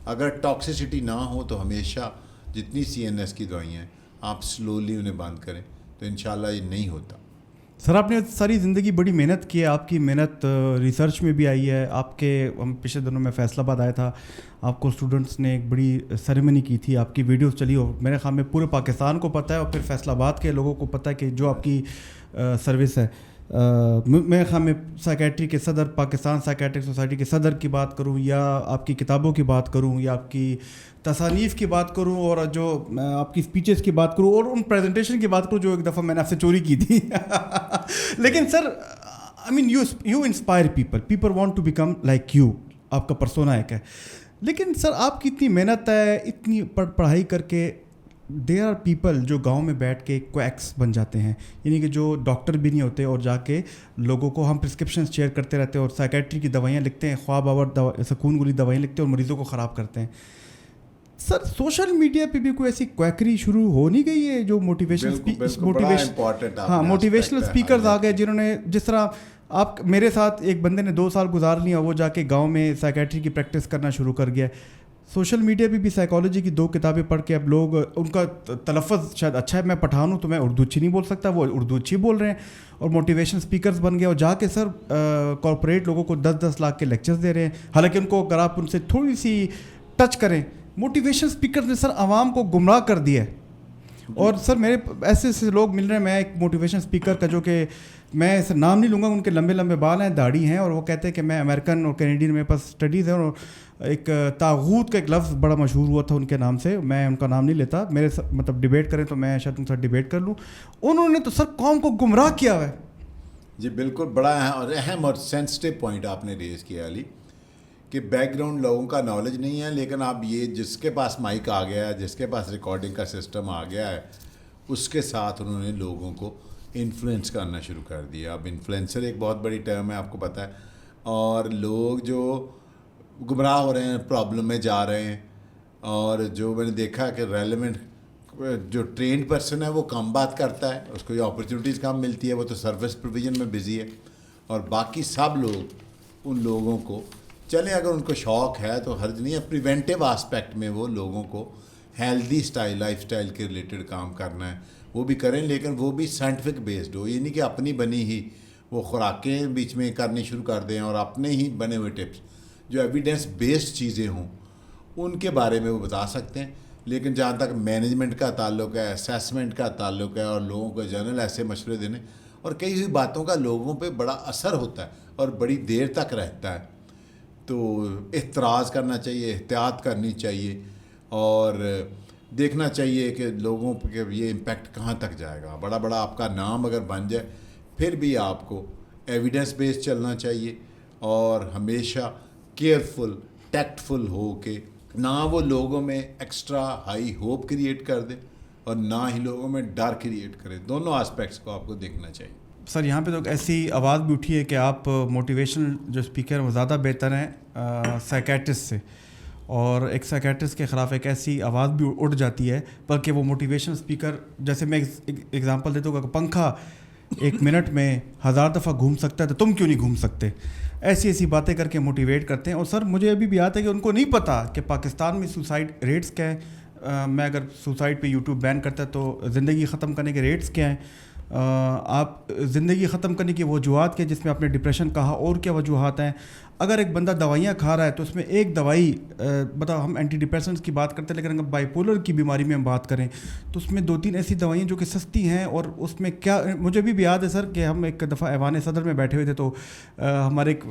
اگر ٹاکسیسٹی نہ ہو تو ہمیشہ جتنی CNS کی دوائیاں ہیں آپ سلولی انہیں بند کریں, تو انشاءاللہ یہ نہیں ہوتا.
سر آپ نے ساری زندگی بڑی محنت کی ہے, آپ کی محنت ریسرچ میں بھی آئی ہے. آپ کے ہم پچھلے دنوں میں فیصل آباد آیا تھا, آپ کو اسٹوڈنٹس نے ایک بڑی سیریمنی کی تھی, آپ کی ویڈیوز چلی, اور میرے خیال میں پورے پاکستان کو پتہ ہے, اور پھر فیصل آباد کے لوگوں کو پتہ ہے کہ جو آپ کی سروس ہے. میرے خیال میں سائیکیٹری کے صدر, پاکستان سائیکیٹرک سوسائٹی کے صدر کی بات کروں, یا آپ کی کتابوں کی بات کروں, یا آپ کی تصانیف کی بات کروں, اور جو آپ کی اسپیچز کی بات کروں, اور ان پریزنٹیشن کی بات کروں جو ایک دفعہ میں نے آپ سے چوری کی تھی. لیکن sir I mean you inspire people want to become like you, آپ کا پرسونا ایک ہے. لیکن سر آپ کی اتنی محنت ہے, اتنی پڑھائی کر کے, دیر آر پیپل جو گاؤں میں بیٹھ کے کویکس بن جاتے ہیں, یعنی کہ جو ڈاکٹر بھی نہیں ہوتے, اور جا کے لوگوں کو ہم پرسکرپشنز شیئر کرتے رہتے ہیں, اور سائیکیٹری کی دوائیاں لکھتے ہیں, خواب آور سکون گولی دوائیاں لکھتے ہیں, اور مریضوں کو خراب کرتے ہیں. سر سوشل میڈیا پہ بھی کوئی ایسی کویکری شروع ہو نہیں گئی ہے جو موٹیویشنل اسپیکرز آ گئے, جنہوں نے, جس طرح آپ میرے ساتھ ایک بندے نے 2 سال گزار لیا, وہ جا کے گاؤں میں سائیکیٹری کی پریکٹس کرنا شروع کر گیا. سوشل میڈیا پہ بھی سائیکالوجی کی 2 کتابیں پڑھ کے اب لوگ, ان کا تلفظ شاید اچھا ہے, میں پٹھان ہوں تو میں اردو اچھی نہیں بول سکتا, وہ اردو اچھی بول رہے ہیں, اور موٹیویشن اسپیکرز بن گئے, اور جا کے سر کارپوریٹ لوگوں کو 10-10 لاکھ کے لیکچرز دے رہے ہیں. حالانکہ ان کو اگر آپ ان سے تھوڑی سی ٹچ کریں, موٹیویشن اسپیکر نے سر عوام کو گمراہ کر دیا ہے. اور سر میرے ایسے لوگ مل رہے ہیں, میں ایک موٹیویشن اسپیکر کا, جو کہ میں نام نہیں لوں گا, ان کے لمبے لمبے بال ہیں, داڑھی ہیں, اور وہ کہتے ہیں کہ میں امریکن اور کینیڈین, میرے پاس اسٹڈیز ہیں, اور ایک طاغوت کا ایک لفظ بڑا مشہور ہوا تھا ان کے نام سے, میں ان کا نام نہیں لیتا, میرے مطلب ڈیبیٹ کریں تو میں شاید ان سے ڈیبیٹ کر لوں. انہوں نے تو سر قوم کو گمراہ کیا ہوا ہے.
جی بالکل, بڑا اہم اور سینسٹیو پوائنٹ آپ نے ریز کیا علی, کہ بیک گراؤنڈ لوگوں کا نالج نہیں ہے, لیکن اب یہ جس کے پاس مائک آ گیا ہے, جس کے پاس ریکارڈنگ کا سسٹم آ گیا ہے, اس کے ساتھ انہوں نے لوگوں کو انفلوئنس کرنا شروع کر دیا. اب انفلوئنسر ایک بہت بڑی ٹرم ہے, آپ کو پتہ ہے, اور لوگ جو گمراہ ہو رہے ہیں, پرابلم میں جا رہے ہیں, اور جو میں نے دیکھا کہ ریلیونٹ جو ٹرینڈ پرسن ہے وہ کم بات کرتا ہے, اس کو یہ اپرچونیٹیز کم ملتی ہے, وہ تو سروس پروویژن میں بزی ہے, اور باقی سب لوگ ان لوگوں کو, چلیں اگر ان کو شوق ہے تو حرج نہیں ہے, پریونٹیو آسپیکٹ میں وہ لوگوں کو ہیلدی لائف اسٹائل کے ریلیٹڈ کام کرنا ہے وہ بھی کریں, لیکن وہ بھی سائنٹیفک بیسڈ ہو. یہ نہیں کہ اپنی بنی ہی وہ خوراکیں بیچ میں کرنی شروع کر دیں, اور اپنے ہی بنے ہوئے ٹپس جو ایویڈنس بیسڈ چیزیں ہوں ان کے بارے میں وہ بتا سکتے ہیں. لیکن جہاں تک مینجمنٹ کا تعلق ہے, اسیسمنٹ کا تعلق ہے, اور لوگوں کو جنرل ایسے مشورے دینے, اور کئی ہوئی باتوں کا لوگوں پہ بڑا اثر ہوتا ہے اور بڑی دیر تک رہتا ہے, تو احتراز کرنا چاہیے, احتیاط کرنی چاہیے, اور دیکھنا چاہیے کہ لوگوں پہ یہ امپیکٹ کہاں تک جائے گا. بڑا آپ کا نام اگر بن جائے, پھر بھی آپ کو ایویڈنس بیس چلنا چاہیے, اور ہمیشہ کیئرفل, ٹیکٹفل ہو کے نہ وہ لوگوں میں ایکسٹرا ہائی ہوپ کریٹ کر دے, اور نہ ہی لوگوں میں ڈر کریٹ کرے. دونوں آسپیکٹس کو آپ کو دیکھنا چاہیے.
سر یہاں پہ تو ایسی آواز بھی اٹھی ہے کہ آپ موٹیویشنل جو اسپیکر ہیں وہ زیادہ بہتر ہیں سائیکیٹرسٹ سے, اور ایک سائیکیٹرسٹ کے خلاف ایک ایسی آواز بھی اٹھ جاتی ہے, بلکہ وہ موٹیویشن اسپیکر, جیسے میں ایگزامپل دیتا ہوں کہ پنکھا 1 منٹ میں 1000 دفعہ گھوم سکتا ہے تو تم کیوں نہیں گھوم سکتے, ایسی باتیں کر کے موٹیویٹ کرتے ہیں. اور سر مجھے ابھی بھی یاد ہے کہ ان کو نہیں پتہ کہ پاکستان میں سوسائڈ ریٹس کیا ہیں. میں اگر سوسائڈ پہ یوٹیوب بین کرتا ہے تو زندگی ختم کرنے کے ریٹس کیا ہیں, آپ زندگی ختم کرنے کی وجوہات کیا, جس میں آپ نے ڈپریشن کہا, اور کیا وجوہات ہیں. اگر ایک بندہ دوائیاں کھا رہا ہے تو اس میں ایک دوائی, بتاؤ ہم اینٹی ڈپریشنس کی بات کرتے ہیں, لیکن اگر بائی پولر کی بیماری میں ہم بات کریں تو اس میں 2-3 ایسی دوائیاں جو کہ سستی ہیں, اور اس میں کیا, مجھے بھی یاد ہے سر کہ ہم ایک دفعہ ایوان صدر میں بیٹھے ہوئے تھے, تو ہمارے ایک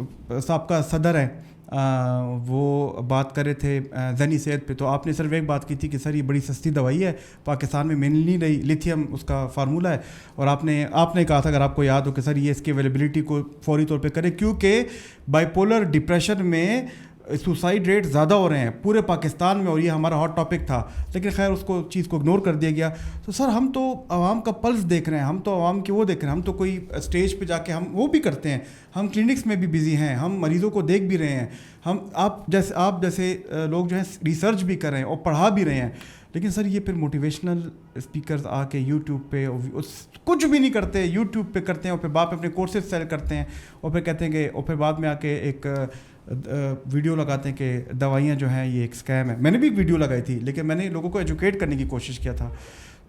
سابقہ صدر ہیں وہ بات کر رہے تھے ذہنی صحت پہ, تو آپ نے صرف ایک بات کی تھی کہ سر یہ بڑی سستی دوائی ہے, پاکستان میں مل نہیں رہی, لیتھیم اس کا فارمولہ ہے, اور آپ نے کہا تھا اگر آپ کو یاد ہو کہ سر یہ اس کی اویلیبلٹی کو فوری طور پہ کرے, کیونکہ بائی پولر ڈپریشن میں سوسائڈ ریٹ زیادہ ہو رہے ہیں پورے پاکستان میں, اور یہ ہمارا ہاٹ ٹاپک تھا, لیکن خیر اس کو چیز کو اگنور کر دیا گیا. تو سر ہم تو عوام کا پلس دیکھ رہے ہیں, ہم تو عوام کی وہ دیکھ رہے ہیں, ہم تو کوئی اسٹیج پہ جا کے ہم وہ بھی کرتے ہیں, ہم کلینکس میں بھی بزی ہیں, ہم مریضوں کو دیکھ بھی رہے ہیں, ہم آپ جیسے لوگ جو ہیں ریسرچ بھی کر رہے ہیں اور پڑھا بھی رہے ہیں. لیکن سر یہ پھر موٹیویشنل اسپیکرز آ کے یوٹیوب پہ کچھ بھی نہیں کرتے, یوٹیوب پہ کرتے ہیں اور پھر بعد میں اپنے کورسز سیل کرتے ہیں, اور پھر کہتے ہیں کہ, اور پھر بعد میں آ کے ایک ویڈیو لگاتے ہیں کہ دوائیاں جو ہیں یہ ایک اسکیم ہے. میں نے بھی ایک ویڈیو لگائی تھی, لیکن میں نے لوگوں کو ایجوکیٹ کرنے کی کوشش کیا تھا.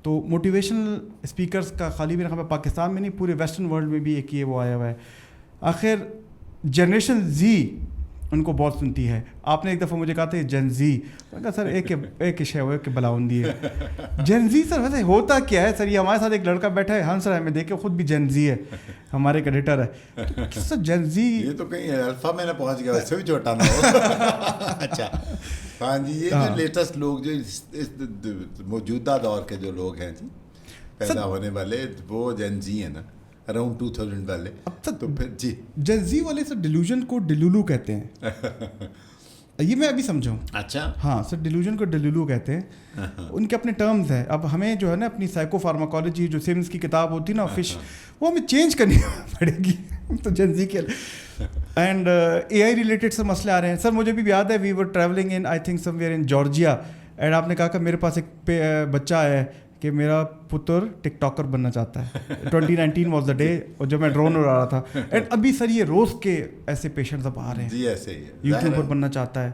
تو موٹیویشنل اسپیکرز کا خالی بھی رقم پاکستان میں نہیں, پورے ویسٹرن ورلڈ میں بھی ایک یہ وہ آیا ہوا ہے. آخر جنریشن زی ان کو بہت سنتی ہے. آپ نے ایک دفعہ مجھے کہا تھا جن زی, میں کہا سر ایک شے ہو کہ بلاؤندی ہے. جن زی سر ویسے ہوتا کیا ہے سر؟ یہ ہمارے ساتھ ایک لڑکا بیٹھا ہے ہنس رہا ہے, میں دیکھ کے خود بھی جن زی ہے, ہمارے ایک ایڈیٹر ہے. سر جن زی
یہ تو کہیں الفا میں نہ پہنچ گیا, ویسے بھی چھوٹا نہ ہو. اچھا ہاں جی, یہ جو لیٹسٹ لوگ جو اس موجودہ دور کے جو لوگ ہیں جی پیدا ہونے والے, وہ جن زی ہیں نا, اراؤنڈ 2000 والے. تو پھر جی
جن زی والے سر ڈیلوژن کو ڈیلولو کہتے ہیں. یہ میں ابھی سمجھاؤں.
اچھا
ہاں سر, ڈیلوژن کو ڈیلولو کہتے ہیں, ان کے اپنے ٹرمز ہیں. اب ہمیں جو ہے نا اپنی سائیکو فارماکالوجی جو سمز کی کتاب ہوتی ہے نا فش, وہ ہمیں چینج کرنی پڑے گی. تو جن زی کے اینڈ اے آئی ریلیٹڈ سے مسئلے آ رہے ہیں. سر مجھے بھی یاد ہے, we were travelling in I think somewhere in Georgia, and آپ نے کہا کہ میرے پاس ایک بچہ ہے کہ میرا پتر ٹک ٹاکر بننا چاہتا ہے. 2019 واز دا ڈے, اور جب میں ڈرون اڑا رہا تھا. اینڈ ابھی سر یہ روز کے ایسے پیشنٹس اب آ رہے ہیں,
جی ایسے ہی ہے,
یوٹیوبر بننا چاہتا ہے.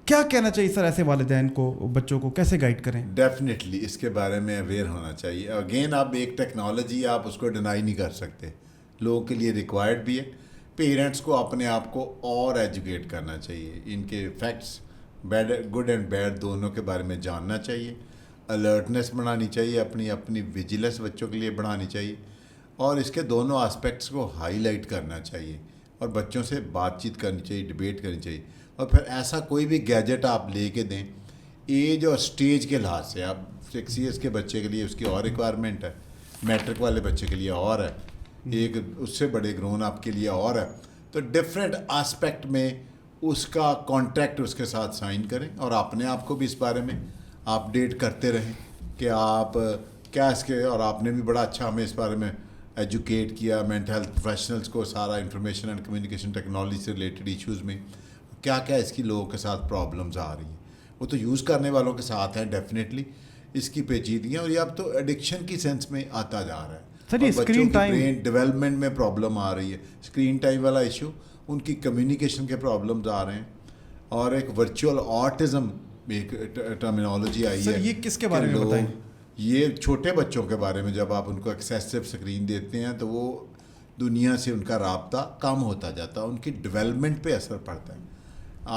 کیا کہنا چاہیے سر ایسے والدین کو, بچوں کو کیسے گائیڈ کریں؟
ڈیفینیٹلی اس کے بارے میں اویئر ہونا چاہیے. اگین آپ ایک ٹیکنالوجی آپ اس کو ڈینائی نہیں کر سکتے, لوگوں کے لیے ریکوائرڈ بھی ہے. پیرنٹس کو اپنے آپ کو اور ایجوکیٹ کرنا چاہیے, ان کے facts bad good and bad دونوں کے بارے میں جاننا چاہیے. الرٹنس بڑھانی چاہیے, اپنی ویجیلنس بچوں کے لیے بڑھانی چاہیے, اور اس کے دونوں آسپیکٹس کو ہائی لائٹ کرنا چاہیے, اور بچوں سے بات چیت کرنی چاہیے, ڈبیٹ کرنی چاہیے. اور پھر ایسا کوئی بھی گیجٹ آپ لے کے دیں, ایج اور اسٹیج کے لحاظ سے. آپ 6 ایئرس کے بچے کے لیے اس کی اور ریکوائرمنٹ ہے, میٹرک والے بچے کے لیے اور ہے, ایک اس سے بڑے گرون آپ کے لیے اور ہے. تو ڈفرینٹ آسپیکٹ میں اس کا کانٹیکٹ اس کے ساتھ سائن کریں, اور اپنے آپ کو بھی اس بارے میں اپ ڈیٹ کرتے رہیں کہ آپ کیا اس کے. اور آپ نے بھی بڑا اچھا ہمیں اس بارے میں ایجوکیٹ کیا, مینٹل ہیلتھ پروفیشنلس کو سارا انفارمیشن اینڈ کمیونیکیشن ٹیکنالوجی سے ریلیٹڈ ایشوز میں کیا کیا اس کی لوگوں کے ساتھ پرابلمز آ رہی ہیں. وہ تو یوز کرنے والوں کے ساتھ ہیں ڈیفینیٹلی اس کی پیچیدگیاں, اور یہ اب تو ایڈکشن کی سینس میں آتا جا رہا ہے.
سر یہ اسکرین ٹائم,
برین ڈیولپمنٹ میں پرابلم آ رہی ہے, اسکرین ٹائم والا ایشو, ان کی کمیونیکیشن کے پرابلمز آ رہے ہیں, اور ایک ورچوئل آٹزم ایک ٹرمینالوجی آئی ہے.
سر یہ کس کے بارے میں بتائیں؟
یہ چھوٹے بچوں کے بارے میں. جب آپ ان کو ایکسیسو اسکرین دیتے ہیں تو وہ دنیا سے ان کا رابطہ کم ہوتا جاتا ہے, ان کی ڈیولپمنٹ پہ اثر پڑتا ہے.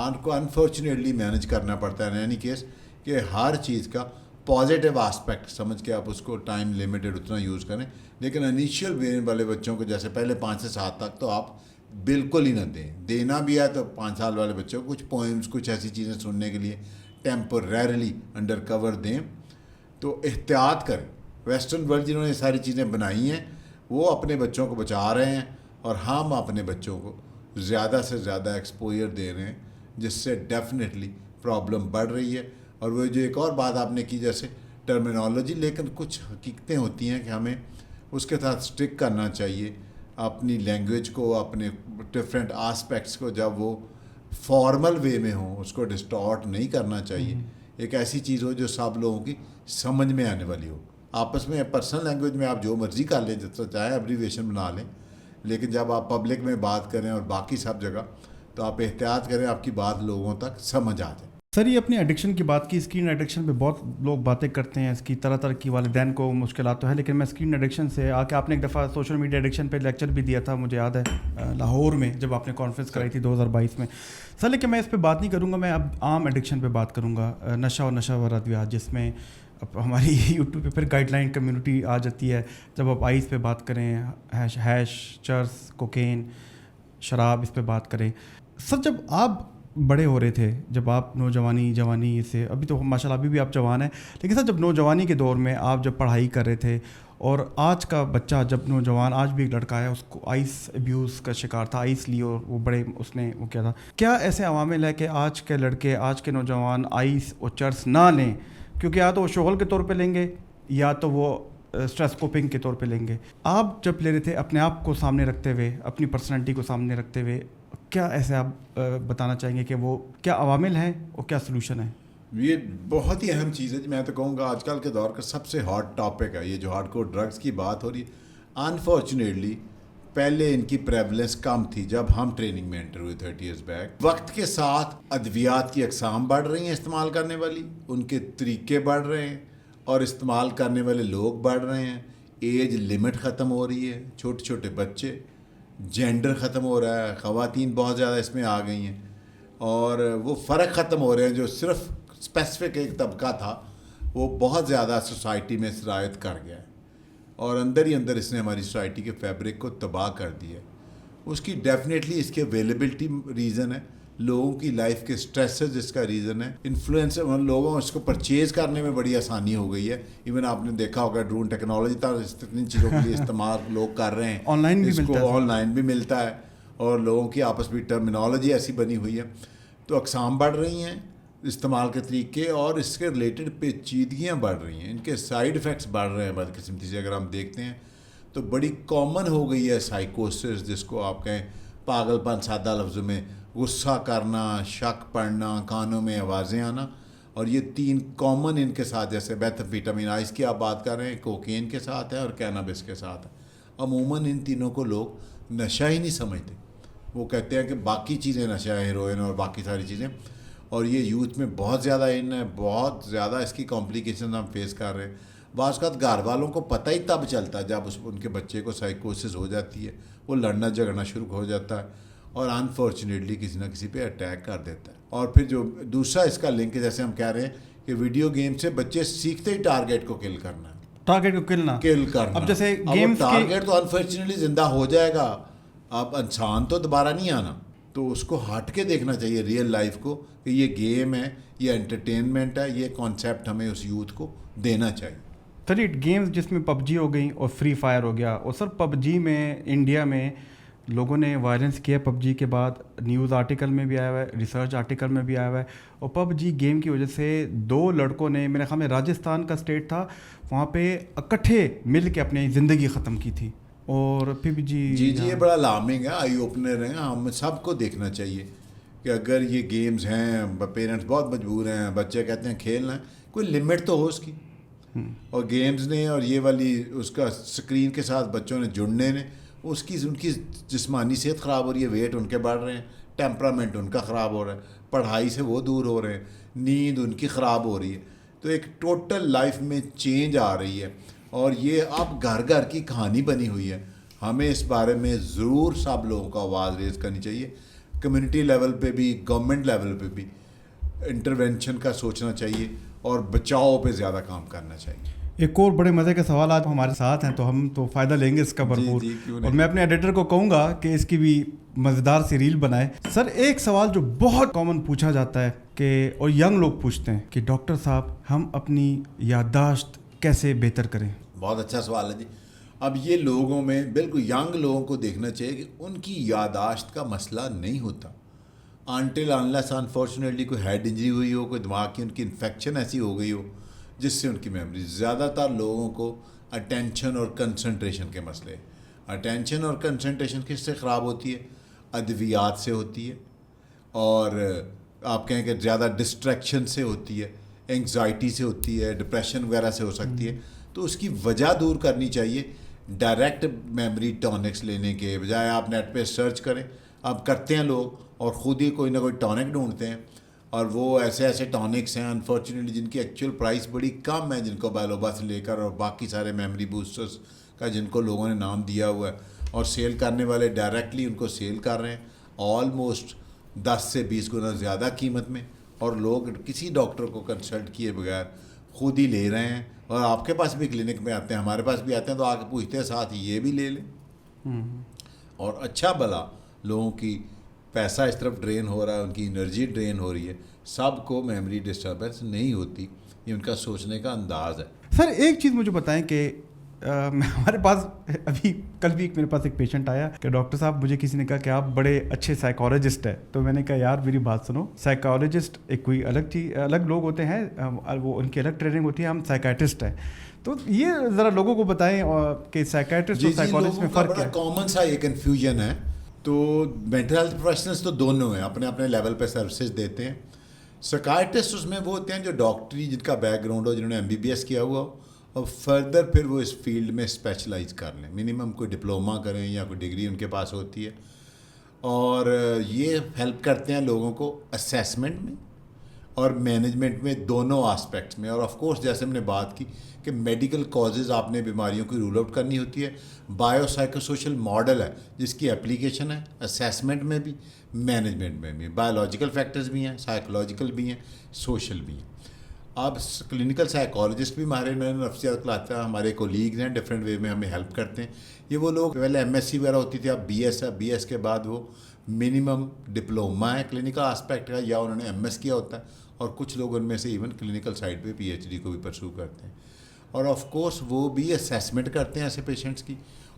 ان کو انفارچونیٹلی مینیج کرنا پڑتا ہے ان اینی کیس, کہ ہر چیز کا پازیٹیو آسپیکٹ سمجھ کے آپ اس کو ٹائم لمیٹڈ اتنا یوز کریں. لیکن انیشیل ویرینٹ والے بچوں کو جیسے پہلے 5 سے 7 تک تو آپ بالکل ہی نہ دیں. دینا بھی ہے تو 5 سال والے بچوں کو کچھ پوئمس, کچھ ایسی چیزیں سننے کے لیے ٹیمپریرلی انڈر کور دیں. تو احتیاط کریں. ویسٹرن ورلڈ جنہوں نے ساری چیزیں بنائی ہیں وہ اپنے بچوں کو بچا رہے ہیں, اور ہم اپنے بچوں کو زیادہ سے زیادہ ایکسپوئر دے رہے ہیں, جس سے ڈیفینیٹلی پرابلم بڑھ رہی ہے. اور وہ جو ایک اور بات آپ نے کی جیسے ٹرمینالوجی, لیکن کچھ حقیقتیں ہوتی ہیں کہ ہمیں اس کے ساتھ اسٹک کرنا چاہیے اپنی لینگویج کو, اپنے ڈفرینٹ آسپیکٹس کو. جب وہ فارمل وے میں ہوں اس کو ڈسٹارٹ نہیں کرنا چاہیے. ایک ایسی چیز ہو جو سب لوگوں کی سمجھ میں آنے والی ہو. آپس میں پرسنل لینگویج میں آپ جو مرضی کر لیں, جس طرح چاہیں ایبریویشن بنا لیں, لیکن جب آپ پبلک میں بات کریں اور باقی سب جگہ, تو آپ احتیاط کریں آپ کی بات لوگوں تک سمجھ آ جائے.
سر یہ اپنی ایڈکشن کی بات کی, اسکرین ایڈکشن پہ بہت لوگ باتیں کرتے ہیں, اس کی طرح طرح کی والدین کو مشکلات تو ہے, لیکن میں اسکرین ایڈکشن سے آ کے, آپ نے ایک دفعہ سوشل میڈیا ایڈکشن پہ لیکچر بھی دیا تھا مجھے یاد ہے لاہور میں, جب آپ نے کانفرنس کرائی تھی 2022 میں. سر لیکن میں اس پہ بات نہیں کروں گا, میں اب عام ایڈکشن پہ بات کروں گا, نشہ اور نشہ ور ادویات, جس میں اب ہماری یوٹیوب پہ پھر گائیڈ لائن کمیونٹی آ جاتی ہے. جب آپ آئس پہ بات کریں, ہیش, چرس, کوکین, شراب, اس پہ بات کریں. سر جب آپ بڑے ہو رہے تھے, جب آپ جوانی سے, ابھی تو ماشاءاللہ ابھی بھی آپ جوان ہیں, لیکن سر جب نوجوانی کے دور میں آپ جب پڑھائی کر رہے تھے, اور آج کا بچہ جب نوجوان, آج بھی ایک لڑکا ہے اس کو آئس ابیوز کا شکار تھا, آئس لی اور وہ بڑے اس نے وہ کیا تھا, کیا ایسے عوامل ہے کہ آج کے لڑکے, آج کے نوجوان آئس اور چرس نہ لیں, کیونکہ یا تو وہ شغل کے طور پہ لیں گے یا تو وہ اسٹریس کوپنگ کے طور پہ لیں گے. آپ جب لے رہے تھے اپنے آپ کو سامنے رکھتے ہوئے, اپنی پرسنالٹی کو سامنے رکھتے ہوئے, کیا ایسے آپ بتانا چاہیں گے کہ وہ کیا عوامل ہیں اور کیا سلوشن ہے؟
یہ بہت ہی اہم چیز ہے. میں تو کہوں گا آج کل کے دور کا سب سے ہاٹ ٹاپک ہے یہ جو ہارڈ کور ڈرگس کی بات ہو رہی ہے. انفارچونیٹلی پہلے ان کی پریولنس کم تھی جب ہم ٹریننگ میں انٹر ہوئے 30 ایئرس بیک. وقت کے ساتھ ادویات کی اقسام بڑھ رہی ہیں استعمال کرنے والی, ان کے طریقے بڑھ رہے ہیں اور استعمال کرنے والے لوگ بڑھ رہے ہیں. ایج لمٹ ختم ہو رہی ہے, چھوٹے چھوٹے بچے, جینڈر ختم ہو رہا ہے, خواتین بہت زیادہ اس میں آ گئی ہیں, اور وہ فرق ختم ہو رہے ہیں جو صرف اسپیسیفک ایک طبقہ تھا وہ بہت زیادہ سوسائٹی میں سرایت کر گیا ہے, اور اندر ہی اندر اس نے ہماری سوسائٹی کے فیبرک کو تباہ کر دیا ہے. اس کی ڈیفینیٹلی اس کی اویلیبلٹی ریزن ہے, لوگوں کی لائف کے سٹریسز اس کا ریزن ہے, انفلوئنس لوگوں اس کو پرچیز کرنے میں بڑی آسانی ہو گئی ہے. ایون آپ نے دیکھا ہوگا ڈرون ٹیکنالوجی تھا, اتنی چیزوں کے لیے استعمال لوگ کر رہے ہیں,
آن لائن بھی ملتا ہے,
آن لائن بھی ملتا ہے, اور لوگوں کی آپس میں ٹرمینالوجی ایسی بنی ہوئی ہے. تو اقسام بڑھ رہی ہیں, استعمال کے طریقے اور اس کے ریلیٹڈ پیچیدگیاں بڑھ رہی ہیں, ان کے سائیڈ افیکٹس بڑھ رہے ہیں بدقسمتی سے. اگر ہم دیکھتے ہیں تو بڑی کامن ہو گئی ہے سائیکوسس, جس کو آپ کہیں پاگل پن سادہ لفظوں میں, غصہ کرنا, شک پڑنا, کانوں میں آوازیں آنا, اور یہ 3 کامن ان کے ساتھ, جیسے میتھامفیٹامین آئس کی آپ بات کر رہے ہیں, کوکین کے ساتھ ہے اور کینابس کے ساتھ ہے. عموماً ان تینوں کو لوگ نشہ ہی نہیں سمجھتے, وہ کہتے ہیں کہ باقی چیزیں نشہ ہے, ہیروئن اور باقی ساری چیزیں, اور یہ یوتھ میں بہت زیادہ ان ہے, بہت زیادہ اس کی کمپلیکیشن ہم فیس کر رہے ہیں. بعض اوقات گھر والوں کو پتہ ہی تب چلتا ہے جب ان کے بچے کو سائیکوسس ہو جاتی ہے, وہ لڑنا جھگڑنا شروع ہو جاتا ہے اور انفارچونیٹلی کسی نہ کسی پہ اٹیک کر دیتا ہے. اور پھر جو دوسرا اس کا لنک ہے, جیسے ہم کہہ رہے ہیں کہ ویڈیو گیم سے بچے سیکھتے ہی ٹارگیٹ کو کل کرنا ہے,
ٹارگیٹ کو کل کرنا. اب جیسے گیمز
ٹارگیٹ تو انفارچونیٹلی زندہ ہو جائے گا, اب انسان تو دوبارہ نہیں آنا. تو اس کو ہٹ کے دیکھنا چاہیے ریئل لائف کو, کہ یہ گیم ہے, یہ انٹرٹینمنٹ ہے, یہ کانسیپٹ ہمیں اس یوتھ کو دینا چاہیے.
گیمز جس میں پب جی ہو گئی اور فری فائر ہو گیا, اور سر پب جی میں انڈیا میں لوگوں نے وائلنس کیا پب جی کے بعد, نیوز آرٹیکل میں بھی آیا ہوا ہے, ریسرچ آرٹیکل میں بھی آیا ہوا ہے. اور پب جی گیم کی وجہ سے 2 لڑکوں نے, میرے خیال میں راجستھان کا اسٹیٹ تھا, وہاں پہ اکٹھے مل کے اپنی زندگی ختم کی تھی. اور پھر بھی جی
یہ بڑا الارمنگ ہے, آئی اوپنر ہے. ہم سب کو دیکھنا چاہیے کہ اگر یہ گیمز ہیں, پیرنٹس بہت مجبور ہیں, بچے کہتے ہیں کھیلنا ہے, کوئی لمٹ تو ہو اس کی. اور گیمز نے اور یہ والی اس کا اسکرین کے ساتھ بچوں نے جڑنے نے, ان کی جسمانی صحت خراب ہو رہی ہے, ویٹ ان کے بڑھ رہے ہیں, ٹیمپرامنٹ ان کا خراب ہو رہا ہے, پڑھائی سے وہ دور ہو رہے ہیں, نیند ان کی خراب ہو رہی ہے. تو ایک ٹوٹل لائف میں چینج آ رہی ہے, اور یہ اب گھر گھر کی کہانی بنی ہوئی ہے. ہمیں اس بارے میں ضرور سب لوگوں کو آواز ریز کرنی چاہیے, کمیونٹی لیول پہ بھی, گورنمنٹ لیول پہ بھی انٹرونشن کا سوچنا چاہیے, اور بچاؤ پہ زیادہ کام کرنا چاہیے.
ایک اور بڑے مزے کے سوالات ہمارے ساتھ ہیں, تو ہم تو فائدہ لیں گے اس کا بھرپور. اور میں اپنے ایڈیٹر کو کہوں گا کہ اس کی بھی مزیدار سی ریل بنائے. سر ایک سوال جو بہت کامن پوچھا جاتا ہے کہ, اور ینگ لوگ پوچھتے ہیں کہ ڈاکٹر صاحب ہم اپنی یادداشت کیسے بہتر کریں؟
بہت اچھا سوال ہے جی. اب یہ لوگوں میں بالکل ینگ لوگوں کو دیکھنا چاہیے کہ ان کی یادداشت کا مسئلہ نہیں ہوتا انٹل انلیس انفارچونیٹلی کوئی ہیڈ انجری ہوئی ہو, کوئی دماغ کی ان کی انفیکشن ایسی ہو گئی ہو جس سے ان کی میموری. زیادہ تر لوگوں کو اٹینشن اور کنسنٹریشن کے مسئلے. اٹینشن اور کنسنٹریشن کس سے خراب ہوتی ہے؟ ادویات سے ہوتی ہے, اور آپ کہیں کہ زیادہ ڈسٹریکشن سے ہوتی ہے, انگزائٹی سے ہوتی ہے, ڈپریشن وغیرہ سے ہو سکتی ہے. تو اس کی وجہ دور کرنی چاہیے. ڈائریکٹ میموری ٹونکس لینے کے بجائے آپ نیٹ پہ سرچ کریں. اب کرتے ہیں لوگ, اور خود ہی کوئی نہ کوئی ٹونک ڈھونڈتے ہیں, اور وہ ایسے ٹونکس ہیں انفارچونیٹلی جن کی ایکچوئل پرائس بڑی کم ہے, جن کو بائلوبا سے لے کر اور باقی سارے میموری بوسٹرز کا جن کو لوگوں نے نام دیا ہوا ہے, اور سیل کرنے والے ڈائریکٹلی ان کو سیل کر رہے ہیں آلموسٹ 10 سے 20 گنا زیادہ قیمت میں, اور لوگ کسی ڈاکٹر کو کنسلٹ کیے بغیر خود ہی لے رہے ہیں. اور آپ کے پاس بھی کلینک میں آتے ہیں, ہمارے پاس بھی آتے ہیں, تو آ کے پوچھتے ہیں ساتھ یہ بھی لے لیں. اور اچھا بھلا لوگوں کی پیسہ اس طرف ڈرین ہو رہا ہے, ان کی انرجی ڈرین ہو رہی ہے. سب کو میموری ڈسٹربنس نہیں ہوتی, یہ ان کا سوچنے کا انداز ہے.
سر ایک چیز مجھے بتائیں کہ ہمارے پاس ابھی کل بھی میرے پاس ایک پیشنٹ آیا کہ ڈاکٹر صاحب مجھے کسی نے کہا کہ آپ بڑے اچھے سائیکالوجسٹ ہیں. تو میں نے کہا یار میری بات سنو, سائیکالوجسٹ ایک کوئی الگ چیز, الگ لوگ ہوتے ہیں, وہ ان کی الگ ٹریننگ ہوتی ہے, ہم سائیکیٹرسٹ ہیں. تو یہ ذرا لوگوں کو بتائیں کہ سائیکیٹرسٹ اور سائیکالوجسٹ میں فرق کیا ہے.
کامن سا یہ کنفیوژن ہے. تو مینٹل ہیلتھ پروفیشنلس تو دونوں ہیں, اپنے اپنے لیول پہ سروسز دیتے ہیں. سائیکیٹرسٹ اس میں وہ ہوتے ہیں جو ڈاکٹری, جن کا بیک گراؤنڈ ہو, جنہوں نے MBBS کیا ہوا ہو, اور فردر پھر وہ اس فیلڈ میں اسپیشلائز کر لیں, منیمم کوئی ڈپلوما کریں یا کوئی ڈگری ان کے پاس ہوتی ہے. اور یہ ہیلپ کرتے ہیں لوگوں کو اسیسمنٹ میں اور مینجمنٹ میں, دونوں آسپیکٹس میں. اور آف کورس جیسے ہم نے بات کی کہ میڈیکل کازز آپ نے بیماریوں کی رول آؤٹ کرنی ہوتی ہے, بایو سائیکو سوشل ماڈل ہے جس کی اپلیکیشن ہے اسیسمنٹ میں بھی, مینجمنٹ میں بھی. بایولوجیکل فیکٹرز بھی ہیں, سائیکولوجیکل بھی ہیں, سوشل بھی ہیں. اب کلینکل سائیکالوجسٹ بھی ہمارے نفسیات کلاتے ہیں, ہمارے کولیگز ہیں, ڈفرینٹ وے میں ہمیں ہیلپ کرتے ہیں. یہ وہ لوگ پہلے MSc وغیرہ ہوتی تھی, اب BS ہے, BS کے بعد وہ منیمم ڈپلوما ہے کلینکل آسپیکٹ کا, یا انہوں نے MS کیا ہوتا ہے, اور کچھ لوگ ان میں سے ایون کلینکل سائڈ پہ PhD کو بھی پرسو کرتے ہیں. اور آف کورس وہ بھی اسیسمنٹ کرتے ہیں ایسے پیشنٹس کی,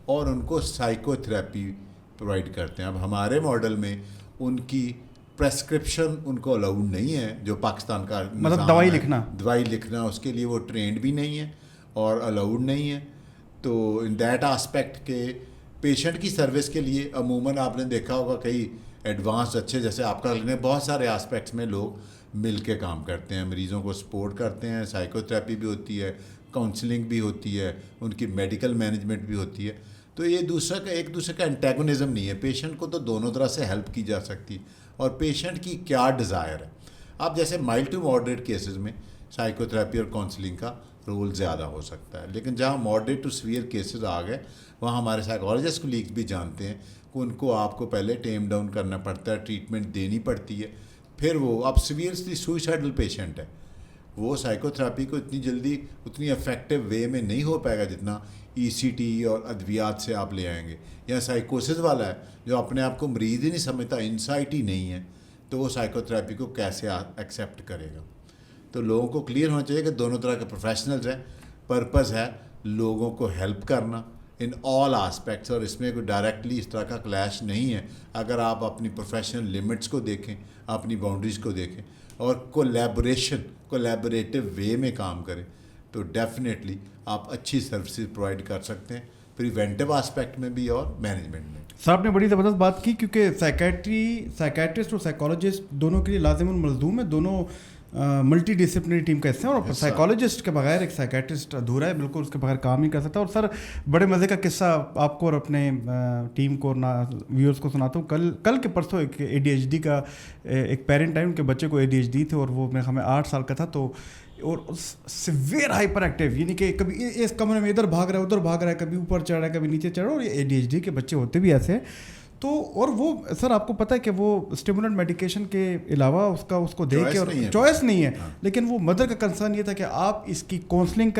اور ان کو سائیکو تھراپی پرووائڈ کرتے ہیں. اب ہمارے ماڈل میں ان کی پریسکرپشن ان کو الاؤڈ نہیں ہے, جو پاکستان کا
مطلب دوائی لکھنا
اس کے لیے وہ ٹرینڈ بھی نہیں ہے اور الاؤڈ نہیں ہے. تو ان دیٹ آسپیکٹ کے پیشنٹ کی سروس کے لیے عموماً آپ نے دیکھا ہوگا کئی ایڈوانس اچھے, جیسے آپ کا لینے بہت سارے آسپیکٹس میں لوگ مل کے کام کرتے ہیں, مریضوں کو سپورٹ کرتے ہیں, سائیکو تھراپی بھی ہوتی ہے, کاؤنسلنگ بھی ہوتی ہے, ان کی میڈیکل مینجمنٹ بھی ہوتی ہے. تو یہ ایک دوسرے کا انٹیگونزم نہیں ہے, پیشنٹ کو تو دونوں طرح سے ہیلپ کی جا سکتی, اور پیشنٹ کی کیا ڈیزائر ہے. اب جیسے مائلڈ ٹو ماڈریٹ کیسز میں سائیکو تھراپی اور کاؤنسلنگ کا رول زیادہ ہو سکتا ہے, لیکن جہاں ماڈریٹ ٹو سیویئر کیسز آ گئے وہاں ہمارے سائیکالوجسٹ کولیگز بھی جانتے ہیں کہ ان کو آپ کو پہلے ٹیم ڈاؤن کرنا پڑتا ہے, ٹریٹمنٹ دینی پڑتی ہے, پھر وہ اب سیویئرلی سوئسائڈل پیشنٹ ہے, وہ سائیکو تھراپی کو اتنی جلدی اتنی افیکٹو وے میں نہیں ہو پائے گا جتنا ECT اور ادویات سے آپ لے آئیں گے. یا سائیکوسس والا ہے جو اپنے آپ کو مریض ہی نہیں سمجھتا, انسائٹ ہی نہیں ہے, تو وہ سائیکو تھراپی کو کیسے ایکسیپٹ کرے گا. تو لوگوں کو کلیئر ہونا چاہیے کہ دونوں طرح کے پروفیشنلز ہیں, پرپز ہے لوگوں کو ہیلپ کرنا ان آل آسپیکٹس, اور اس میں کوئی ڈائریکٹلی اس طرح کا کلیش نہیں ہے. اگر آپ اپنی پروفیشنل لمٹس کو دیکھیں, اپنی باؤنڈریز کو دیکھیں, اور کولیبریٹو وے میں کام کریں, تو ڈیفینیٹلی آپ اچھی سروسز پرووائڈ کر سکتے ہیں, پریونٹیو آسپیکٹ میں بھی اور مینجمنٹ میں.
صاحب نے بڑی زبردست بات کی, کیونکہ سائیکیٹرسٹ اور سائیکالوجسٹ دونوں کے لیے لازم الملزوم ہے, دونوں ملٹی ڈسپلنری ٹیم کا حصہ ہے, اور سائیکالوجسٹ کے بغیر ایک سائیکیٹرسٹ ادھورا ہے, بالکل اس کے بغیر کام نہیں کر سکتا. اور سر بڑے مزے کا قصہ آپ کو اور اپنے ٹیم کو اور ویورز کو سناتا ہوں. کل کے پرسوں ایک ADHD کا ایک پیرنٹ ہے, ان کے بچے کو ADHD تھے, اور وہ میرے خیال میں 8 سال کا تھا, تو اور سیویئر ہائپر ایکٹیو, یعنی کہ کبھی اس کمرے میں ادھر بھاگ رہا ہے, ادھر بھاگ رہا ہے, کبھی اوپر چڑھ رہا ہے, کبھی نیچے چڑھ رہا ہے. اور یہ ADHD کے بچے ہوتے بھی ایسے ہیں. تو اور وہ سر آپ کو پتہ ہے کہ وہ اسٹیمولنٹ میڈیکیشن کے علاوہ اس کو دیکھ کے, اور چوائس نہیں ہے, لیکن وہ مدر کا کنسرن یہ تھا کہ آپ اس کی کاؤنسلنگ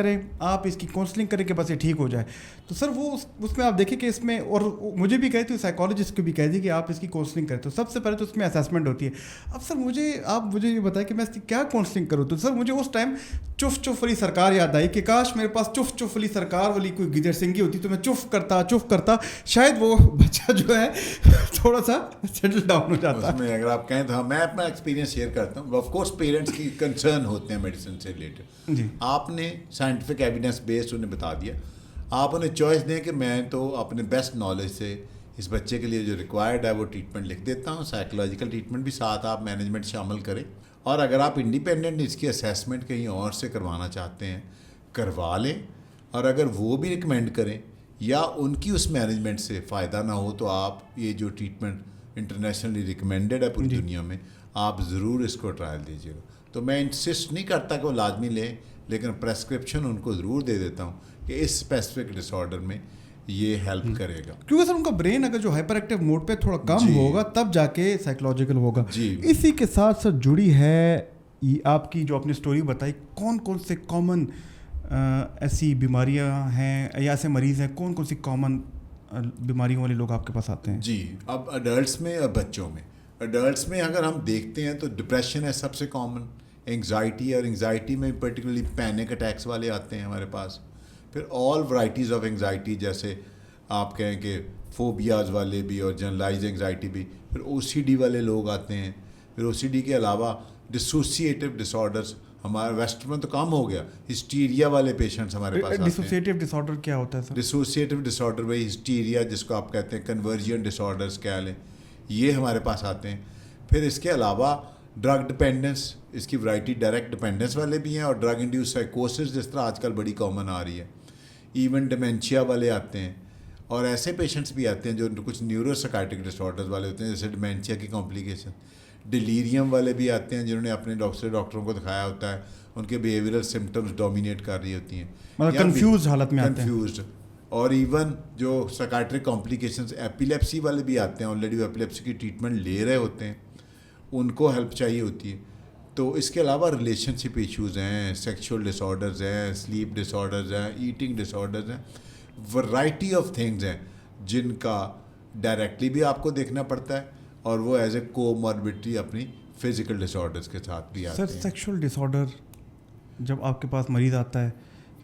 کریں کہ بس یہ ٹھیک ہو جائے. تو سر وہ اس میں آپ دیکھیں کہ اس میں, اور مجھے بھی کہے تھے, سائیکالوجسٹ کو بھی کہہ دی کہ آپ اس کی کاؤنسلنگ کریں. تو سب سے پہلے تو اس میں اسیسمنٹ ہوتی ہے. اب سر آپ مجھے یہ بتائیں کہ میں اس کی کیا کاؤنسلنگ کروں. تو سر مجھے اس ٹائم چف علی سرکار یاد آئی کہ کاش میرے پاس چف علی سرکار والی کوئی گدر سنگھی ہوتی, تو میں چف کرتا شاید وہ بچہ جو ہے تھوڑا سا سیٹل ڈاؤن ہو جاتا.
اس میں اگر آپ کہیں تو میں اپنا ایکسپیرینس شیئر کرتا ہوں. آف کورس پیرنٹس کی کنسرن ہوتے ہیں میڈیسن سے ریلیٹڈ. آپ نے سائنٹیفک ایویڈنس بیسڈ انہیں بتا دیا, آپ انہیں چوائس دیں کہ میں تو اپنے بیسٹ نالج سے اس بچے کے لیے جو ریکوائرڈ ہے وہ ٹریٹمنٹ لکھ دیتا ہوں, سائیکولوجیکل ٹریٹمنٹ بھی ساتھ آپ مینجمنٹ شامل کریں, اور اگر آپ انڈیپینڈنٹ اس کی اسیسمنٹ کہیں اور سے کروانا چاہتے ہیں کروا لیں, اور اگر وہ بھی ریکمینڈ کریں یا ان کی اس مینجمنٹ سے فائدہ نہ ہو تو آپ یہ جو ٹریٹمنٹ انٹرنیشنلی ریکمینڈڈ ہے پوری دنیا میں, آپ ضرور اس کو ٹرائل دیجیے گا. تو میں انسسٹ نہیں کرتا کہ وہ لازمی لیں, لیکن پریسکرپشن ان کو ضرور دے دیتا ہوں کہ اس اسپیسیفک ڈس آرڈر میں یہ ہیلپ کرے گا,
کیونکہ سر ان کا برین اگر جو ہائپر ایکٹیو موڈ پہ تھوڑا کم ہوگا تب جا کے سائیکولوجیکل ہوگا. اسی کے ساتھ سر جڑی ہے آپ کی جو اپنی اسٹوری بتائی, کون سے کامن ایسی بیماریاں ہیں یا ایسے مریض ہیں, کون سی کامن بیماریوں والے لوگ آپ کے پاس آتے ہیں؟
جی, اب اڈلٹس میں اور بچوں میں ایڈلٹس میں اگر ہم دیکھتے ہیں تو ڈپریشن ہے سب سے کامن، انگزائٹی، اور انگزائٹی میں پرٹیکولرلی پینک اٹیکس والے آتے ہیں ہمارے پاس. پھر آل ورائٹیز آف انگزائٹی، جیسے آپ کہیں کہ فوبیاز والے بھی اور جنرلائز انگزائٹی بھی. پھر او سی ڈی والے لوگ آتے ہیں. پھر او سی ڈی کے علاوہ ڈسوسیٹیو ڈس آرڈرس، ہمارے ویسٹ میں تو کم ہو گیا. ہسٹیریا والے پیشنٹس ہمارے پاس آتے ہیں.
ڈسوسیٹیو ڈس آرڈر کیا ہوتا ہے سر؟
ڈسوسیٹیو ڈس آرڈر وہی ہسٹیریا جس کو آپ کہتے ہیں، کنورژن ڈس آرڈرس کہہ لیں، یہ ہمارے پاس آتے ہیں. پھر اس کے علاوہ ڈرگ ڈپینڈنس، اس کی ورائٹی ڈائریکٹ ڈپینڈنس والے بھی ہیں، اور ڈرگ انڈیوس سائیکوسس جس طرح آج کل بڑی کامن آ رہی ہے. ایون ڈیمینشیا والے آتے ہیں، اور ایسے پیشنٹس بھی آتے ہیں جو کچھ نیورو سائیکائٹرک ڈس آرڈرز والے ہوتے ہیں، جیسے ڈیمینشیا کی کمپلیکیشن. ڈیلیریم والے بھی آتے ہیں جنہوں نے اپنے ڈاکٹروں کو دکھایا ہوتا ہے، ان کے بیہیویئرل سمٹمز ڈومینیٹ کر رہی ہوتی ہیں،
مطلب کنفیوز حالت میں آتے ہیں.
کنفیوزڈ. اور ایون جو سائیکائٹرک کمپلیکیشنز، ایپیلیپسی والے بھی آتے ہیں، آلریڈی وہ ایپیلیپسی کی ٹریٹمنٹ لے رہے ہوتے ہیں، ان کو ہیلپ چاہیے ہوتی ہے. تو اس کے علاوہ ریلیشن شپ ایشوز ہیں، سیکشول ڈس آرڈرز ہیں، سلیپ ڈس آرڈرز ہیں، ایٹنگ ڈس آرڈرز ہیں، ورائٹی آف تھنگز ہیں جن کا ڈائریکٹلی بھی آپ کو دیکھنا پڑتا ہے، اور وہ ایز اے کو ماربڈٹی اپنی فزیکل ڈس آرڈرز کے ساتھ بھی آتے ہیں.
سر سیکشول ڈس آرڈر جب آپ کے پاس مریض آتا ہے،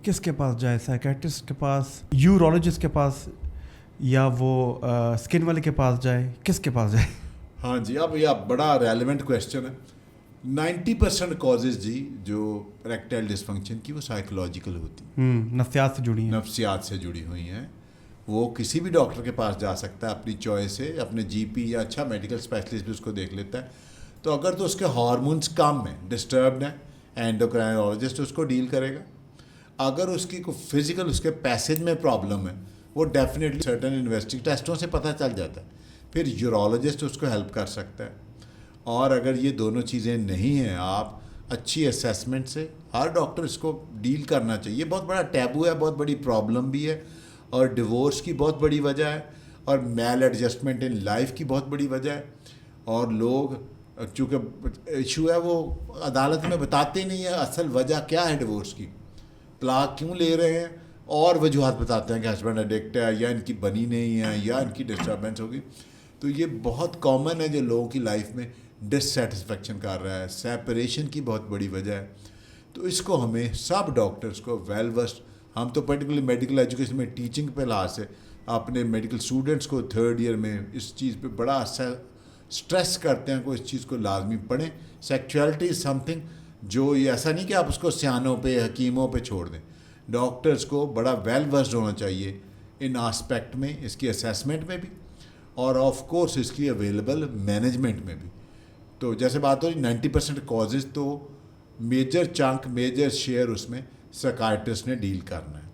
کس کے پاس جائے؟ سائیکیٹرسٹ کے پاس، یورولوجسٹ کے پاس، یا وہ اسکن والے کے پاس جائے؟ کس کے پاس جائے؟
ہاں جی، اب یہ بڑا ریلیونٹ کویشچن ہے. 90% کازز جی جو ریکٹائل ڈسفنکشن کی وہ سائیکولوجیکل ہوتی ہیں،
نفسیات سے جڑی ہیں،
نفسیات سے جڑی ہوئی ہیں. وہ کسی بھی ڈاکٹر کے پاس جا سکتا ہے اپنی چوائس سے، اپنے جی پی یا اچھا میڈیکل اسپیشلسٹ بھی اس کو دیکھ لیتا ہے. تو اگر تو اس کے ہارمونس کم ہیں، ڈسٹربڈ ہیں، اینڈوکرائنالوجسٹ اس کو ڈیل کرے گا. اگر اس کی کوئی فزیکل اس کے پیسج میں پرابلم ہے، وہ ڈیفینیٹلی سرٹن انویسٹنگ ٹیسٹوں سے پتہ چل جاتا ہے، پھر یورولوجسٹ اس کو ہیلپ کر سکتا ہے. اور اگر یہ دونوں چیزیں نہیں ہیں، آپ اچھی اسیسمنٹ سے، ہر ڈاکٹر اس کو ڈیل کرنا چاہیے. بہت بڑا ٹیبو ہے، بہت بڑی پرابلم بھی ہے، اور ڈیورس کی بہت بڑی وجہ ہے، اور میل ایڈجسٹمنٹ ان لائف کی بہت بڑی وجہ ہے. اور لوگ چونکہ ایشو ہے وہ عدالت میں بتاتے نہیں ہیں اصل وجہ کیا ہے ڈیورس کی، طلاق کیوں لے رہے ہیں، اور وجوہات بتاتے ہیں کہ ہسبینڈ ایڈکٹ ہے، یا ان کی بنی نہیں ہے، یا ان کی ڈسٹربنس ہوگی. تو یہ بہت کامن ہے جو لوگوں کی لائف میں ڈسسیٹسفیکشن کر رہا ہے. سیپریشن کی بہت بڑی وجہ ہے. تو اس کو ہمیں سب ڈاکٹرس کو ویل وسٹ، ہم تو پرٹیکولرلی میڈیکل ایجوکیشن میں ٹیچنگ پہ لحاظ سے اپنے میڈیکل اسٹوڈنٹس کو 3rd ایئر میں اس چیز پہ بڑا اسٹریس کرتے ہیں کہ اس چیز کو لازمی پڑھیں. سیکچولیٹی از سم تھنگ جو یہ ایسا نہیں کہ آپ اس کو سیانوں پہ، حکیموں پہ چھوڑ دیں. ڈاکٹرس کو بڑا ویل ورسڈ ہونا چاہیے ان آسپیکٹ میں، اس کی اسیسمنٹ میں بھی، اور آف کورس اس کی اویلیبل مینجمنٹ میں بھی. تو جیسے بات ہو رہی 90% کازز، تو میجر چنک، میجر شیئر اس میں سائیکائٹرسٹ نے ڈیل کرنا ہے.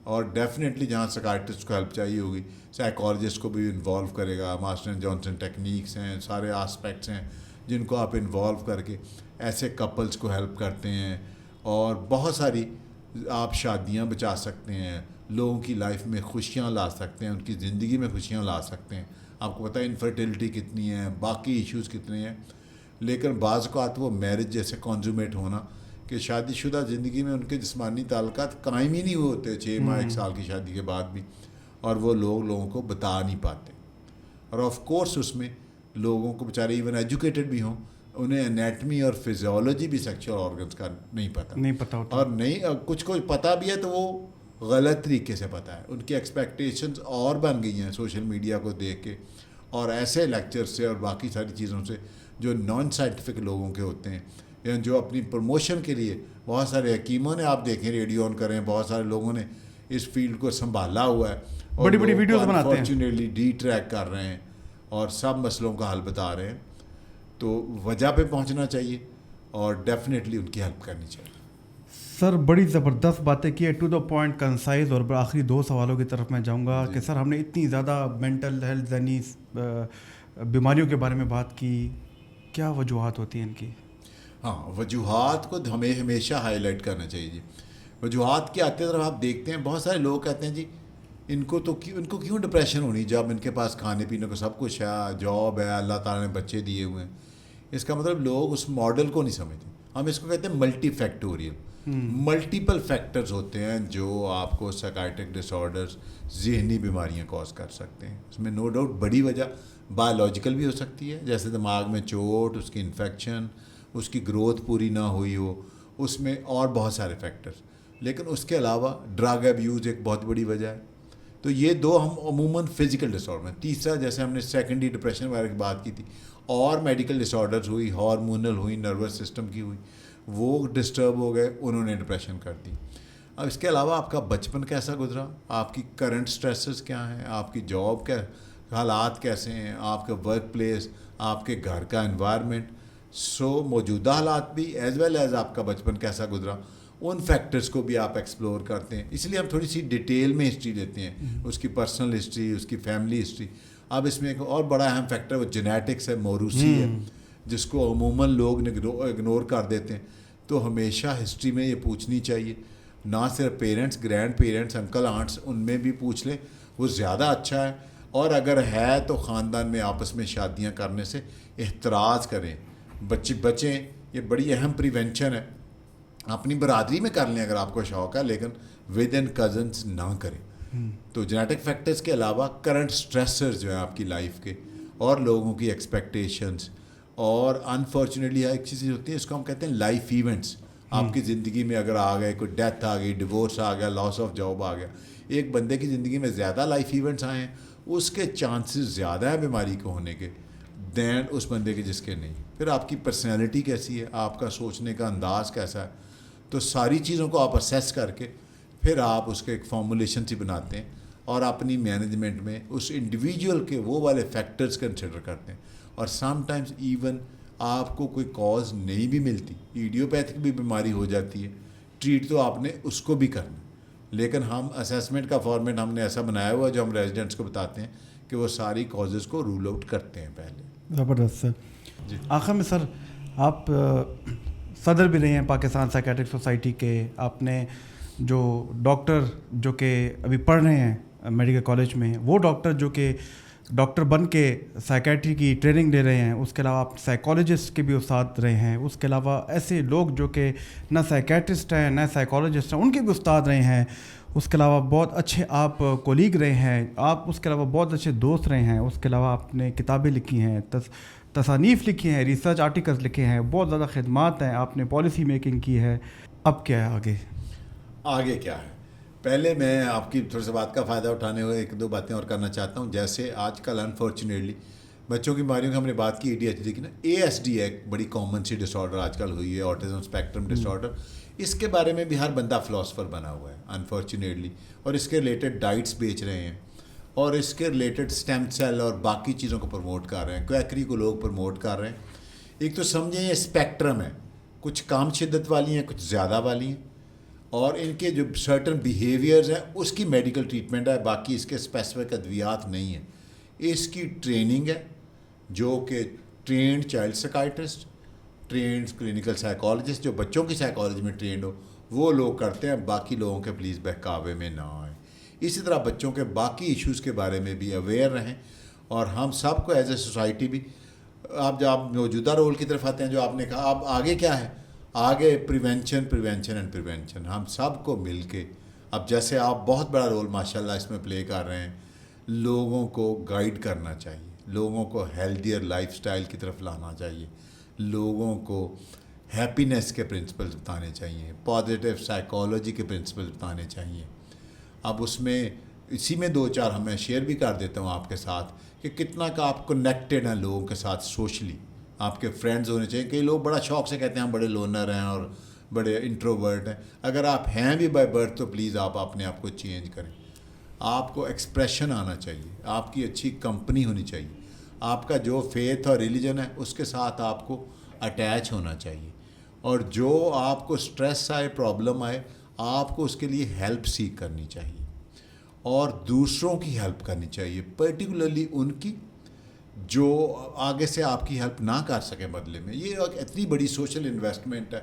اور ڈیفینیٹلی جہاں سائیکائٹرسٹ کو ہیلپ چاہیے ہوگی، سائیکالوجسٹ کو بھی انوالو کرے گا. مارسٹن اینڈ جانسن ٹیکنیکس ہیں، سارے آسپیکٹس ہیں جن کو آپ انوالو کر کے ایسے کپلز کو ہیلپ کرتے ہیں. اور بہت ساری آپ شادیاں بچا سکتے ہیں، لوگوں کی لائف میں خوشیاں لا سکتے ہیں، ان کی زندگی میں خوشیاں لا سکتے ہیں. آپ کو پتہ ہے انفرٹیلٹی کتنی ہے، باقی ایشوز کتنے ہیں. لیکن بعض اوقات وہ میرج جیسے کنزومیٹ ہونا کہ شادی شدہ زندگی میں ان کے جسمانی تعلقات قائم ہی نہیں ہوتے 6 ماہ 1 سال کی شادی کے بعد بھی، اور وہ لوگوں کو بتا نہیں پاتے. اور آف کورس اس میں لوگوں کو بیچارے ایون ایجوکیٹڈ بھی ہوں، انہیں انیٹمی اور فزیولوجی بھی سیکشول آرگنس کا نہیں پتہ ہوتا، اور نہیں کچھ پتہ بھی ہے تو وہ غلط طریقے سے پتہ ہے. ان کی ایکسپیکٹیشنز اور بن گئی ہیں سوشل میڈیا کو دیکھ کے، اور ایسے لیکچر سے اور باقی ساری چیزوں سے جو نان سائنٹیفک لوگوں کے ہوتے ہیں، یا جو اپنی پروموشن کے لیے بہت سارے حکیموں نے، آپ دیکھیں ریڈیو آن کریں، بہت سارے لوگوں نے اس فیلڈ کو سنبھالا ہوا ہے، اور
بڑی بڑی ویڈیوز بناتے ہیں،
انفارچونیٹلی ڈی ٹریک کر رہے ہیں اور سب مسئلوں کا حل بتا رہے ہیں. تو وجہ پہ پہنچنا چاہیے اور ڈیفینیٹلی ان کی ہیلپ کرنی چاہیے.
سر بڑی زبردست باتیں کی ہے، ٹو دا پوائنٹ، کنسائز. اور آخری 2 سوالوں کی طرف میں جاؤں گا کہ سر ہم نے اتنی زیادہ مینٹل ہیلتھ ذہنی بیماریوں کے بارے میں بات کی، کیا وجوہات ہوتی ہیں ان کی؟
ہاں، وجوہات کو ہمیں ہمیشہ ہائی لائٹ کرنا چاہیے جی. وجوہات کے آتے طرف آپ دیکھتے ہیں بہت سارے لوگ کہتے ہیں جی ان کو کیوں ڈپریشن ہونی جب ان کے پاس کھانے پینے کو سب کچھ ہے، جاب ہے، اللہ تعالیٰ نے بچے دیے ہوئے ہیں. اس کا مطلب لوگ اس ماڈل کو نہیں سمجھتے. ہم اس کو کہتے ہیں ملٹی فیکٹوریل. ملٹیپل فیکٹرز ہوتے ہیں جو آپ کو سائیکائٹرک ڈس آرڈرز, ذہنی بیماریاں کاز کر سکتے ہیں. اس میں نو ڈاؤٹ بڑی وجہ بایولوجیکل بھی ہو سکتی ہے, جیسے دماغ میں چوٹ, اس کی انفیکشن, اس کی گروتھ پوری نہ ہوئی ہو, اس میں اور بہت سارے فیکٹرز. لیکن اس کے علاوہ ڈرگ ایبیوز ایک بہت بڑی وجہ ہے. تو یہ دو ہم عموماً فزیکل ڈس آرڈر میں. تیسرا جیسے ہم نے سیکنڈری ڈپریشن وغیرہ کی بات کی تھی, اور میڈیکل ڈس آرڈرز ہوئی, ہارمونل ہوئی, نروس سسٹم کی ہوئی, وہ ڈسٹرب ہو گئے, انہوں نے ڈپریشن کر دی. اب اس کے علاوہ آپ کا بچپن کیسا گزرا, آپ کی کرنٹ سٹریسز کیا ہیں, آپ کی جاب کے حالات کیسے ہیں, آپ کا ورک پلیس, آپ کے گھر کا انوائرمنٹ, موجودہ حالات بھی ایز ویل ایز آپ کا بچپن کیسا گزرا, ان فیکٹرز کو بھی آپ ایکسپلور کرتے ہیں. اس لیے ہم تھوڑی سی ڈیٹیل میں ہسٹری لیتے ہیں, اس کی پرسنل ہسٹری, اس کی فیملی ہسٹری. اب اس میں ایک اور بڑا اہم فیکٹر وہ جینیٹکس ہے, موروثی ہے, جس کو عموماً لوگ اگنور کر دیتے ہیں. تو ہمیشہ ہسٹری میں یہ پوچھنی چاہیے, نہ صرف parents, grandparents, uncle aunts, ان میں بھی پوچھ لیں, وہ زیادہ اچھا ہے. اور اگر ہے تو خاندان میں آپس میں شادیاں کرنے سے احتراز کریں, بچیں. یہ بڑی اہم پریونشن ہے. اپنی برادری میں کر لیں اگر آپ کو شوق ہے, لیکن ود ان کزنس نہ کریں. تو جینیٹک فیکٹرز کے علاوہ کرنٹ سٹریسرز جو ہیں آپ کی لائف کے, اور لوگوں کی ایکسپیکٹیشنز, اور انفارچونیٹلی ایک چیز ہوتی ہے, اس کو ہم کہتے ہیں لائف ایونٹس. آپ کی زندگی میں اگر آ گئے, کوئی ڈیتھ آ گئی, ڈیورس آ گیا, لاس آف جاب آ گیا, ایک بندے کی زندگی میں زیادہ لائف ایونٹس آئے ہیں, اس کے چانسز زیادہ ہیں بیماری کو ہونے کے دین اس بندے کے جس کے نہیں. پھر آپ کی پرسنالٹی کیسی ہے, آپ کا سوچنے کا انداز کیسا ہے, تو ساری چیزوں کو آپ اسیس کر کے پھر آپ اس کے ایک فارمولیشن سی بناتے ہیں, اور اپنی مینجمنٹ میں اس انڈیویجول کے وہ والے فیکٹرز کنسیڈر کرتے ہیں. اور سم ٹائمز ایون آپ کو کوئی کاز نہیں بھی ملتی, ایڈیوپیتھک بھی بیماری ہو جاتی ہے, ٹریٹ تو آپ نے اس کو بھی کرنا. لیکن ہم اسیسمنٹ کا فارمیٹ ہم نے ایسا بنایا ہوا ہے جو ہم ریزیڈنٹس کو بتاتے ہیں کہ وہ ساری کازز کو رول آؤٹ کرتے ہیں پہلے.
زبردست سر.
جی
آخر میں سر, آپ صدر بھی رہے ہیں پاکستان سائیکیٹرک سوسائٹی کے. آپ نے جو ڈاکٹر جو کہ ابھی پڑھ رہے ہیں میڈیکل کالج میں, وہ ڈاکٹر جو کہ ڈاکٹر بن کے سائیکیٹری کی ٹریننگ لے رہے ہیں, اس کے علاوہ آپ سائیکالوجسٹ کے بھی استاد رہے ہیں, اس کے علاوہ ایسے لوگ جو کہ نہ سائیکیٹرسٹ ہیں نہ سائیکالوجسٹ ہیں, ان کے بھی استاد رہے ہیں. اس کے علاوہ بہت اچھے آپ کولیگ رہے ہیں, آپ اس کے علاوہ بہت اچھے دوست رہے ہیں. اس کے علاوہ آپ نے کتابیں لکھی ہیں, تصانیف لکھی ہیں, ریسرچ آرٹیکلز لکھے ہیں, بہت زیادہ خدمات ہیں, آپ نے پالیسی میکنگ کی ہے. اب کیا ہے
آگے کیا ہے؟ پہلے میں آپ کی تھوڑی سی بات کا فائدہ اٹھانے ہوئے ایک دو باتیں اور کرنا چاہتا ہوں. جیسے آج کل انفارچونیٹلی بچوں کی بیماریوں کی ہم نے بات کی, ADHD کی نا, ASD ایک بڑی کامن سی ڈس آرڈر آج کل ہوئی ہے, آٹزم اسپیکٹرم ڈس آرڈر. اس کے بارے میں بھی ہر بندہ فلاسفر بنا ہوا ہے انفارچونیٹلی, اور اس کے ریلیٹڈ ڈائٹس بیچ رہے ہیں, اور اس کے ریلیٹڈ اسٹیم سیل اور باقی چیزوں کو پروموٹ کر رہے ہیں, کویکری کو لوگ پروموٹ کر رہے ہیں. ایک تو سمجھیں یہ اسپیکٹرم ہے, کچھ کم شدت والی ہیں, کچھ زیادہ والی ہیں, اور ان کے جو سرٹن بیہیویئرز ہیں اس کی میڈیکل ٹریٹمنٹ ہے, باقی اس کے اسپیسیفک ادویات نہیں ہیں. اس کی ٹریننگ ہے جو کہ trained child psychiatrist, trained clinical psychologist جو بچوں کی سائیکالوجی میں ٹرینڈ ہو وہ لوگ کرتے ہیں. باقی لوگوں کے پلیز بہکاوے میں نہ آئیں. اسی طرح بچوں کے باقی ایشوز کے بارے میں بھی اویئر رہیں, اور ہم سب کو ایز اے سوسائٹی بھی, آپ جب آپ موجودہ رول کی طرف آتے ہیں جو آپ نے کہا, اب آگے کیا ہے, آگے پریونشن. ہم سب کو مل کے, اب جیسے آپ بہت بڑا رول ماشاءاللہ اس میں پلے کر رہے ہیں, لوگوں کو گائیڈ کرنا چاہیے, لوگوں کو ہیلدیئر لائف سٹائل کی طرف لانا چاہیے, لوگوں کو ہیپینس کے پرنسپلز بتانے چاہیے, پازیٹیو سائیکالوجی کے پرنسپلز بتانے چاہیے. اب اس میں اسی میں دو چار ہمیں شیئر بھی کر دیتا ہوں آپ کے ساتھ کہ کتنا کا آپ کنیکٹڈ ہیں لوگوں کے ساتھ سوشلی. آپ کے فرینڈز ہونے چاہیے. کئی لوگ بڑا شوق سے کہتے ہیں ہم بڑے لونر ہیں اور بڑے انٹروورٹ ہیں. اگر آپ ہیں بھی بائی برتھ تو پلیز آپ اپنے آپ کو چینج کریں. آپ کو ایکسپریشن آنا چاہیے, آپ کی اچھی کمپنی ہونی چاہیے, آپ کا جو فیتھ اور ریلیجن ہے اس کے ساتھ آپ کو اٹیچ ہونا چاہیے, اور جو آپ کو سٹریس آئے, پرابلم آئے, آپ کو اس کے لیے ہیلپ سیک کرنی چاہیے, اور دوسروں کی ہیلپ کرنی چاہیے, پرٹیکولرلی ان کی جو آگے سے آپ کی ہیلپ نہ کر سکیں بدلے میں. یہ ایک اتنی بڑی سوشل انویسٹمنٹ ہے,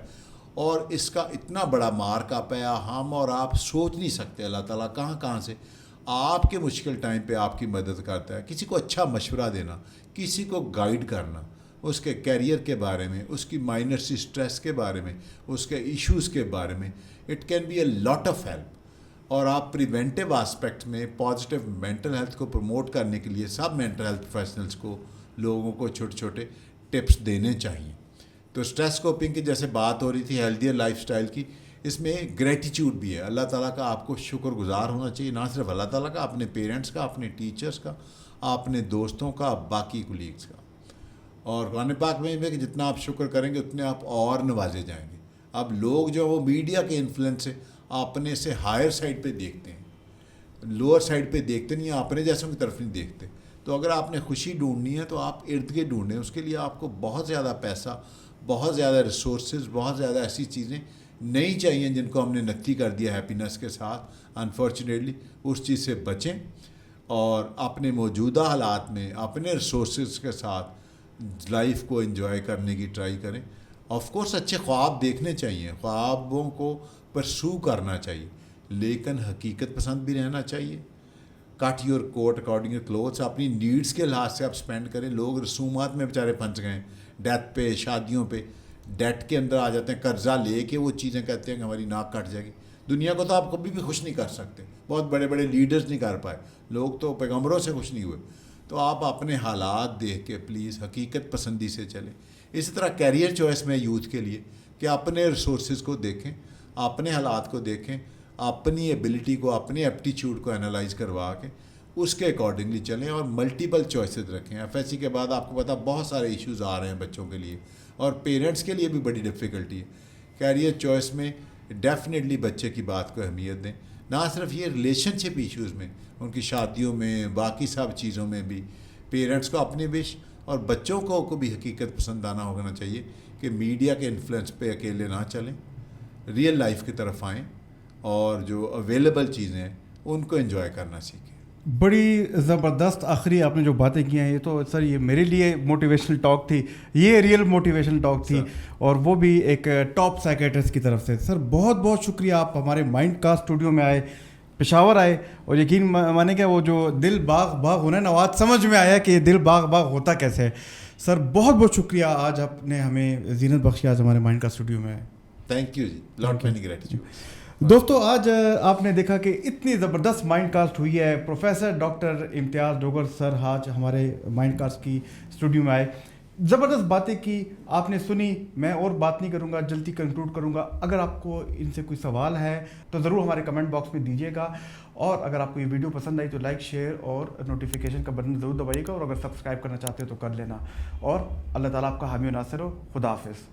اور اس کا اتنا بڑا مارک اپ ہے, ہم اور آپ سوچ نہیں سکتے اللہ تعالیٰ کہاں سے آپ کے مشکل ٹائم پہ آپ کی مدد کرتا ہے. کسی کو اچھا مشورہ دینا, کسی کو گائیڈ کرنا, اس کے کیریئر کے بارے میں, اس کی مائنر سی اسٹریس کے بارے میں, اس کے ایشوز کے بارے میں. It can be a lot of help. اور آپ پریونٹیو آسپیکٹ میں پازیٹیو مینٹل ہیلتھ کو پروموٹ کرنے کے لیے سب مینٹل ہیلتھ پروفیشنلز کو, لوگوں کو چھوٹے چھوٹے ٹپس دینے چاہیے. تو اسٹریس کوپنگ کی جیسے بات ہو رہی تھی ہیلدیئر لائف اسٹائل کی, اس میں گریٹیچیوڈ بھی ہے. اللہ تعالیٰ کا آپ کو شکر گزار ہونا چاہیے, نہ صرف اللہ تعالیٰ کا, اپنے پیرنٹس کا, اپنے ٹیچرس کا, اپنے دوستوں کا, باقی کولیگس کا. اور قرآن پاک میں کہ جتنا آپ شکر کریں گے اتنے آپ اور نوازے جائیں گے. اب لوگ جو وہ میڈیا کے انفلوئنس سے اپنے سے ہائر سائڈ پہ دیکھتے ہیں, لوور سائڈ پہ دیکھتے نہیں, اپنے جیسوں کی طرف نہیں دیکھتے. تو اگر آپ نے خوشی ڈھونڈنی ہے تو آپ ارد گرد ڈھونڈیں. اس کے لیے آپ کو بہت زیادہ پیسہ, بہت زیادہ ریسورسز, بہت زیادہ ایسی چیزیں نہیں چاہیے جن کو ہم نے نکتی کر دیا ہیپینس کے ساتھ. انفارچونیٹلی اس چیز سے بچیں اور اپنے موجودہ حالات میں اپنے ریسورسز کے ساتھ لائف کو انجوائے کرنے کی ٹرائی کریں. آف کورس اچھے خواب دیکھنے چاہیے, خوابوں کو پرسو کرنا چاہیے, لیکن حقیقت پسند بھی رہنا چاہیے. Cut your coat according your clothes, اپنی نیڈس کے لحاظ سے آپ اسپینڈ کریں. لوگ رسومات میں بیچارے پھنس گئے ہیں, ڈیتھ پہ, شادیوں پہ, ڈیٹ کے اندر آ جاتے ہیں, قرضہ لے کے وہ چیزیں کہتے ہیں کہ ہماری ناک کٹ جائے گی. دنیا کو تو آپ کبھی بھی خوش نہیں کر سکتے, بہت بڑے بڑے لیڈرز نہیں کر پائے, لوگ تو پیغمبروں سے خوش نہیں ہوئے. تو آپ اپنے حالات دیکھ کے پلیز حقیقت پسندی سے چلیں. اسی طرح کیریئر چوائس میں یوتھ کے لیے کہ اپنے ریسورسز کو دیکھیں, اپنے حالات کو دیکھیں, اپنی ایبلٹی کو, اپنے ایپٹیچیوڈ کو انالائز کروا کے اس کے اکارڈنگلی چلیں اور ملٹیپل چوائسز رکھیں. ایف ایس سی کے بعد آپ کو پتا بہت سارے ایشوز آ رہے ہیں بچوں کے لیے, اور پیرنٹس کے لیے بھی بڑی ڈفیکلٹی ہے. کیریئر چوائس میں ڈیفینیٹلی بچے کی بات کو اہمیت دیں. نہ صرف یہ ریلیشن شپ ایشوز میں, ان کی شادیوں میں, باقی سب چیزوں میں بھی پیرنٹس کو اپنی وش اور بچوں کو بھی حقیقت پسند آنا ہونا چاہیے کہ میڈیا کے انفلوئنس پہ اکیلے نہ چلیں, ریئل لائف کی طرف آئیں اور جو اویلیبل چیزیں ہیں ان کو انجوائے کرنا سیکھیں.
بڑی زبردست آخری آپ نے جو باتیں کی ہیں, یہ تو سر یہ میرے لیے موٹیویشنل ٹاک تھی, یہ ریئل موٹیویشنل ٹاک تھی, اور وہ بھی ایک ٹاپ سائیکیٹرسٹ کی طرف سے. سر بہت بہت شکریہ, آپ ہمارے مائنڈ کاسٹ اسٹوڈیو میں آئے, پشاور آئے, اور یقین مانے کہ وہ جو دل باغ باغ ہونا ہے نا, آج سمجھ میں آیا کہ دل باغ باغ ہوتا کیسے ہے. سر بہت بہت شکریہ, آج آپ نے ہمیں زینت بخشی, آج ہمارے مائنڈ کاسٹ اسٹوڈیو میں.
تھینک یو جی, لاٹ مینی گریٹیٹیوڈ.
دوستو آج آپ نے دیکھا کہ اتنی زبردست مائنڈ کاسٹ ہوئی ہے. پروفیسر ڈاکٹر امتیاز ڈوگر سر آج ہمارے مائنڈ کاسٹ کی اسٹوڈیو میں آئے, زبردست باتیں کی, آپ نے سنی. میں اور بات نہیں کروں گا, جلدی کنکلوڈ کروں گا. اگر آپ کو ان سے کوئی سوال ہے تو ضرور ہمارے کمنٹ باکس میں دیجیے گا, اور اگر آپ کو یہ ویڈیو پسند آئی تو لائک, شیئر اور نوٹیفیکیشن کا بٹن ضرور دبائیے گا, اور اگر سبسکرائب کرنا چاہتے ہو تو کر لینا. اور اللہ تعالیٰ آپ کا حامی و ناصر ہو. خدا حافظ.